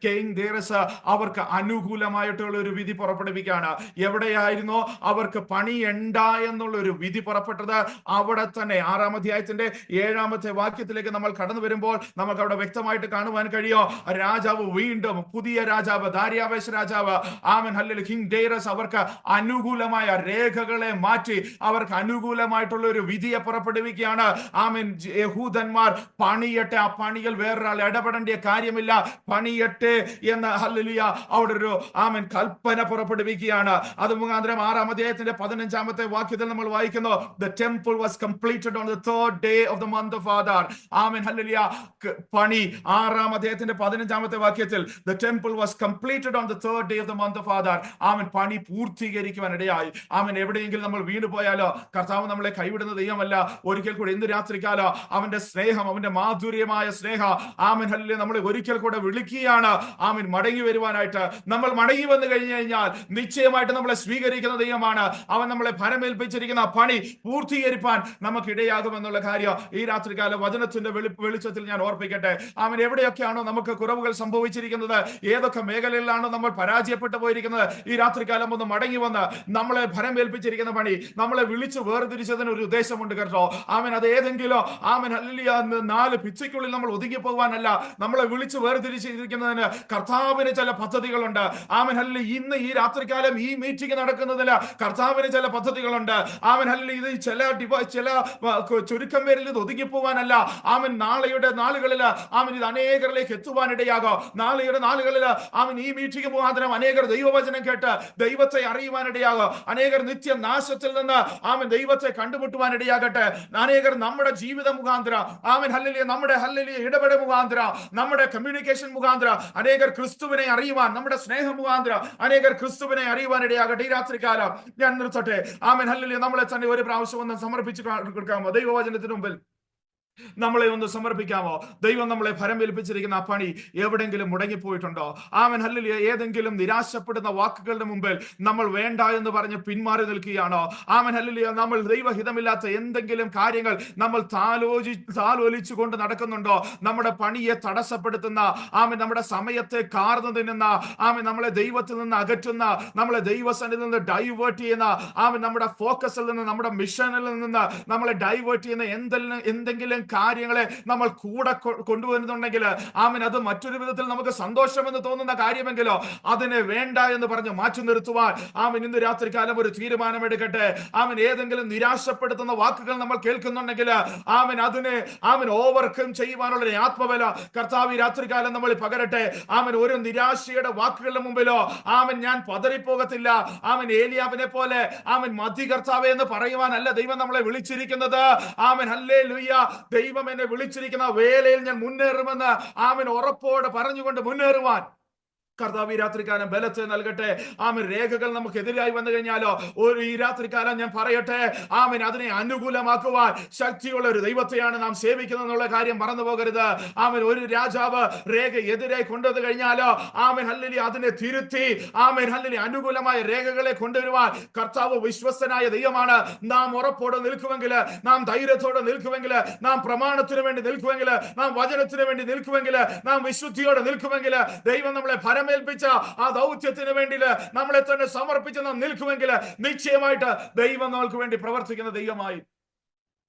കിങ് ഡേറസ് അവർക്ക് അനുകൂലമായിട്ടുള്ള ഒരു വിധി പുറപ്പെടുവിക്കുകയാണ്. എവിടെയായിരുന്നോ അവർക്ക് പണിയണ്ട എന്നുള്ള ഒരു വിധി പുറപ്പെട്ടത്, അവിടെ തന്നെ 6-ാം അധ്യായത്തിന്റെ 7-ാമത്തെ വാക്യത്തിലേക്ക് നമ്മൾ കടന്നു വരുമ്പോൾ നമുക്ക് അവിടെ വ്യക്തമായിട്ട് കാണുവാൻ കഴിയും. രാജാവ് വീണ്ടും പുതിയ രാജാവ് ദാരിയാവേശ് രാജാവ് ആമേൻ ഹല്ലേലൂയ കിങ് ഡേറസ് അവർക്ക് അനുകൂലമായ രേഖകളെ മാറ്റി അവർക്ക് അനുകൂലമായിട്ടുള്ള ഒരു വിധിയെ പുറപ്പെടുവിക്കുകയാണ്. ആമേൻ. യഹൂദന്മാർ പണിയട്ടെ, ആ പണികൾ വേറൊരാൾ ഇടപെടേണ്ട കാര്യമില്ല, പണിയട്ടെ എന്ന് ഹല്ലേലൂയ അവിടെ ഒരു ആമേൻ കൽപ്പന പുറപ്പെടുവിക്കുകയാണ്. അത് മുഖാന്തരം 6-ാം അധ്യായത്തിന്റെ 15-ാമത്തെ വാക്യത്തിൽ നമ്മൾ വായിക്കുന്നു, the temple was completed on the 3rd day of the month of Adar. Amen hallelujah. പണി 6-ാം അധ്യായത്തിന്റെ 15-ാമത്തെ വാക്യത്തിൽ the temple was completed on the 3rd day of the month of Adar. ആമേൻ പണി പൂർത്തീകരിക്കുവാൻ ഇടയായി. ആമേൻ. എവിടെയെങ്കിലും നമ്മൾ വീണു പോയാലോ കർത്താവ് നമ്മളെ കൈവിടുന്ന ദൈവമല്ല. ഒരിക്കൽ കൂടെ ഇന്ന് രാത്രികാലം അവന്റെ സ്നേഹം, അവന്റെ മാധുര്യമായ സ്നേഹം ആമേൻ ഹല്ലേലൂയ നമ്മളെ ഒരിക്കൽ കൂടെ വിളിക്കുകയാണ്. ആമേൻ മടങ്ങി വരുവാനായിട്ട്. നമ്മൾ മടങ്ങി വന്നു കഴിഞ്ഞു കഴിഞ്ഞാൽ നിശ്ചയമായിട്ട് നമ്മളെ നമ്മളെ സ്വീകരിക്കുന്ന ദൈവമാണ്. അവൻ നമ്മളെ ഭരമേൽപ്പിച്ചിരിക്കുന്ന പണി പൂർത്തീകരിപ്പാൻ നമുക്ക് ഇടയാകുമെന്നുള്ള കാര്യം ഈ രാത്രികാല വചനത്തിന്റെ വെളിച്ചത്തിൽ ഞാൻ ഓർപ്പിക്കട്ടെ. അവൻ എവിടെയൊക്കെയാണോ നമുക്ക് കുറവുകൾ സംഭവിച്ചിരിക്കുന്നത്, ഏതൊക്കെ മേഖലയിലാണോ നമ്മൾ പരാജയപ്പെട്ടു പോയിരിക്കുന്നത്, ഈ രാത്രികാലം ഒന്ന് മടങ്ങി വന്ന് നമ്മളെ ഭരമേൽപ്പിച്ചിരിക്കുന്ന പണി, നമ്മളെ വിളിച്ച് വേർതിരിച്ചതിന് ഒരു ഉദ്ദേശമുണ്ട് കേട്ടോ. അവൻ അത് ഏതെങ്കിലും ഹല്ലേലൂയ 4 ഭിത്തിക്കുള്ളിൽ നമ്മൾ ഒതുങ്ങി പോകാനല്ല, നമ്മളെ വിളിച്ച് വേർതിരിച്ചിരിക്കുന്നതിന് കർത്താവിന് ചില പദ്ധതികളുണ്ട്. Amen hallelujah. ഇന്ന് ഈ രാത്രികാലം ഈ മീറ്റിംഗ് നടക്കുന്നതിന് കർത്താവിന് ചില പദ്ധതികളുണ്ട്. Amen hallelujah. ഇത് ചില ചുരുക്കം പേരിൽ ഇത് ഒതുങ്ങി പോകാനല്ല. ആമേൻ നാളെയുടെ നാളുകളിൽ ആമേൻ ഇത് അനേകരിലേക്ക് എത്തുവാനിടയാകും. നാളെയുടെ നാളുകളിൽ ആമേൻ ഈ മീറ്റിംഗ് മുഖാന്തരം അനേകർ ദൈവവചനം കേട്ട് ദൈവത്തെ അറിയുവാനിടയാകും. അനേകർ നിത്യ നാശത്തിൽ നിന്ന് ആമേൻ ദൈവത്തെ കണ്ടുമുട്ടുവാനിടയാകട്ടെ. അനേകർ നമ്മുടെ ജീവിത മുഖാന്തരം ആമേൻ ഹല്ലേലൂയ, നമ്മുടെ ഹല്ലേലൂയ ഇടപെടൽ മുഖാന്തരം, നമ്മുടെ കമ്മ്യൂണിക്കേഷൻ മുഖാന്തരം അനേകർ ക്രിസ്തുവിനെ അറിയുവാൻ, നമ്മുടെ സ്നേഹം മുഖാന്തരം അനേകർ ക്രിസ്തുവിനെ അറിയുവാനിടയാകട്ടെ. ഈ രാത്രികാലം ഞാൻ നിർത്തട്ടെ. Amen hallelujah. നമ്മളെ തന്നെ ഒരു പ്രാവശ്യം ഒന്ന് സമർപ്പിച്ച് കൊടുക്കാമോ? ദൈവവചനത്തിന് മുമ്പിൽ നമ്മളെ ഒന്ന് സമർപ്പിക്കാമോ? ദൈവം നമ്മളെ ഭരമേൽപ്പിച്ചിരിക്കുന്ന ആ പണി എവിടെങ്കിലും മുടങ്ങിപ്പോയിട്ടുണ്ടോ? Amen hallelujah. ഏതെങ്കിലും നിരാശപ്പെടുന്ന വാക്കുകളുടെ മുമ്പിൽ നമ്മൾ വേണ്ട എന്ന് പറഞ്ഞ് പിന്മാറി നിൽക്കുകയാണോ? Amen hallelujah. നമ്മൾ ദൈവഹിതമില്ലാത്ത എന്തെങ്കിലും കാര്യങ്ങൾ നമ്മൾ താലോലിച്ചു കൊണ്ട് നടക്കുന്നുണ്ടോ? നമ്മുടെ പണിയെ തടസ്സപ്പെടുത്തുന്ന, ആമേൻ നമ്മുടെ സമയത്തെ കാർന്നു തിന്നുന്ന, ആമേൻ നമ്മളെ ദൈവത്തിൽ നിന്ന് അകറ്റുന്ന, നമ്മളെ ദൈവസന്നിധിയിൽ നിന്ന് ഡൈവേർട്ട് ചെയ്യുന്ന, ആമേൻ നമ്മുടെ ഫോക്കസിൽ നിന്ന്, നമ്മുടെ മിഷനിൽ നിന്ന് നമ്മളെ ഡൈവേർട്ട് ചെയ്യുന്ന എന്തെങ്കിലും കാര്യങ്ങളെ നമ്മൾ കൂടെ കൊണ്ടുവരുന്നുണ്ടെങ്കിൽ ആമേൻ അത് മറ്റൊരു വിധത്തിൽ നമുക്ക് സന്തോഷമെന്ന് തോന്നുന്ന കാര്യമെങ്കിലോ അതിനെ വേണ്ട എന്ന് പറഞ്ഞ് മാറ്റി നിർത്തുവാൻ ആമേൻ ഇന്ന് രാത്രികാലം ഒരു തീരുമാനമെടുക്കട്ടെ. ആമേൻ ഏതെങ്കിലും നിരാശപ്പെടുത്തുന്ന വാക്കുകൾ നമ്മൾ കേൾക്കുന്നുണ്ടെങ്കിൽ ആമേൻ അതിനെ ആമേൻ ഓവർകം ചെയ്യുവാനുള്ള ആത്മബല കർത്താവ് ഈ രാത്രികാലം നമ്മൾ പകരട്ടെ. ആമേൻ ഒരു നിരാശയുടെ വാക്കുകളുടെ മുമ്പിലോ ആമേൻ ഞാൻ പതറിപ്പോകത്തില്ല. ആമേൻ ഏലിയാവിനെ പോലെ ആമേൻ മതി കർത്താവേ എന്ന് പറയുവാനല്ല ദൈവം നമ്മളെ വിളിച്ചിരിക്കുന്നത്. Amen hallelujah. ദൈവം എന്നെ വിളിച്ചിരിക്കുന്ന വേലയിൽ ഞാൻ മുന്നേറുമെന്ന് ആമേൻ ഉറപ്പോടെ പറഞ്ഞുകൊണ്ട് മുന്നേറുവാൻ കർത്താവ് ഈ രാത്രികാലം ബലത്തെ നൽകട്ടെ. ആമേൻ രേഖകൾ നമുക്ക് എതിരായി വന്നു കഴിഞ്ഞാലോ ഈ രാത്രികാലം ഞാൻ പറയട്ടെ, ആമേൻ അതിനെ അനുകൂലമാക്കുവാൻ ശക്തിയുള്ള ഒരു ദൈവത്തെയാണ് നാം സേവിക്കുന്നത് എന്നുള്ള കാര്യം മറന്നു പോകരുത്. ആമേൻ ഒരു രാജാവ് രേഖ എതിരായി കൊണ്ടുവന്നു കഴിഞ്ഞാലോ ആമേൻ ഹല്ലേലൂയ അതിനെ തിരുത്തി ആമേൻ ഹല്ലേലൂയ അനുകൂലമായ രേഖകളെ കൊണ്ടുവരുവാൻ കർത്താവ് വിശ്വസ്തനായ ദൈവമാണ്. നാം ഉറപ്പോടെ നിൽക്കുമെങ്കിൽ, നാം ധൈര്യത്തോടെ നിൽക്കുമെങ്കിൽ, നാം പ്രമാണത്തിന് വേണ്ടി നിൽക്കുമെങ്കിൽ, നാം വചനത്തിന് വേണ്ടി നിൽക്കുമെങ്കിൽ, നാം വിശുദ്ധിയോടെ നിൽക്കുമെങ്കിൽ, ദൈവം നമ്മളെ ഭരമേൽപ്പിച്ച ആ ദൗത്യത്തിന് വേണ്ടി നമ്മളെ തന്നെ സമർപ്പിച്ച് നാം നിൽക്കുമെങ്കിൽ നിശ്ചയമായിട്ട് ദൈവം നമുക്ക് വേണ്ടി പ്രവർത്തിക്കുന്ന ദൈവമായി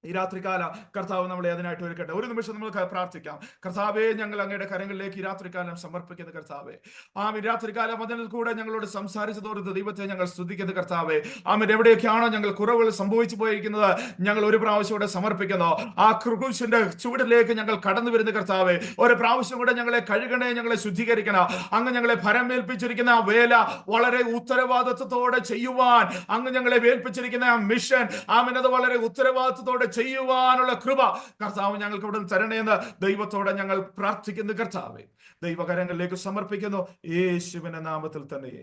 ഈ രാത്രികാല കർത്താവ് നമ്മളെ അതിനായിട്ട് ഒരുക്കട്ടെ. ഒരു നിമിഷം നമുക്ക് പ്രാർത്ഥിക്കാം. കർത്താവേ, ഞങ്ങൾ അങ്ങയുടെ കരങ്ങളിലേക്ക് ഈ രാത്രികാലം സമർപ്പിക്കുന്ന കർത്താവേ, ആമേൻ രാത്രികാലം അതിൽ കൂടെ ഞങ്ങളോട് സംസാരിച്ചതോർത്ത് ദൈവത്തെ ഞങ്ങൾ സ്തുതിക്കുന്ന കർത്താവേ, ആമേൻ എവിടെയൊക്കെയാണോ ഞങ്ങൾ കുറവുകൾ സംഭവിച്ചു പോയിരിക്കുന്നത് ഞങ്ങൾ ഒരു പ്രാവശ്യം കൂടെ സമർപ്പിക്കുന്നു. ആ ക്രൂശിന്റെ ചുവടിലേക്ക് ഞങ്ങൾ കടന്നു വരുന്ന കർത്താവേ, ഒരു പ്രാവശ്യം കൂടെ ഞങ്ങളെ കഴുകണേ, ഞങ്ങളെ ശുദ്ധീകരിക്കണം. അങ്ങ് ഞങ്ങളെ ഭരമേൽപ്പിച്ചിരിക്കുന്ന ആ വേല വളരെ ഉത്തരവാദിത്വത്തോടെ ചെയ്യുവാൻ അങ്ങ് ഞങ്ങളെ ഏൽപ്പിച്ചിരിക്കുന്ന ആ മിഷൻ ആമേൻ അത് വളരെ ഉത്തരവാദിത്വത്തോടെ ചെയ്യുവാനുള്ള കൃപ കർത്താവ് ഞങ്ങൾക്ക് ഇവിടെ തരണേന്ന് ദൈവത്തോടെ ഞങ്ങൾ പ്രാർത്ഥിക്കുന്നു. കർത്താവേ, ദൈവകരങ്ങളിലേക്ക് സമർപ്പിക്കുന്നു യേശുവിന്റെ നാമത്തിൽ തന്നെ.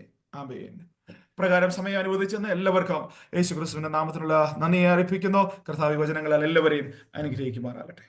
ആമേൻ. പ്രകാരം സമയം അനുവദിച്ചെന്ന് എല്ലാവർക്കും യേശു ക്രിസ്തുവിന്റെ നാമത്തിലുള്ള നന്ദി അർപ്പിക്കുന്നു. കർത്താവ് വചനങ്ങളാൽ എല്ലാവരെയും അനുഗ്രഹിക്കുമാറാകട്ടെ.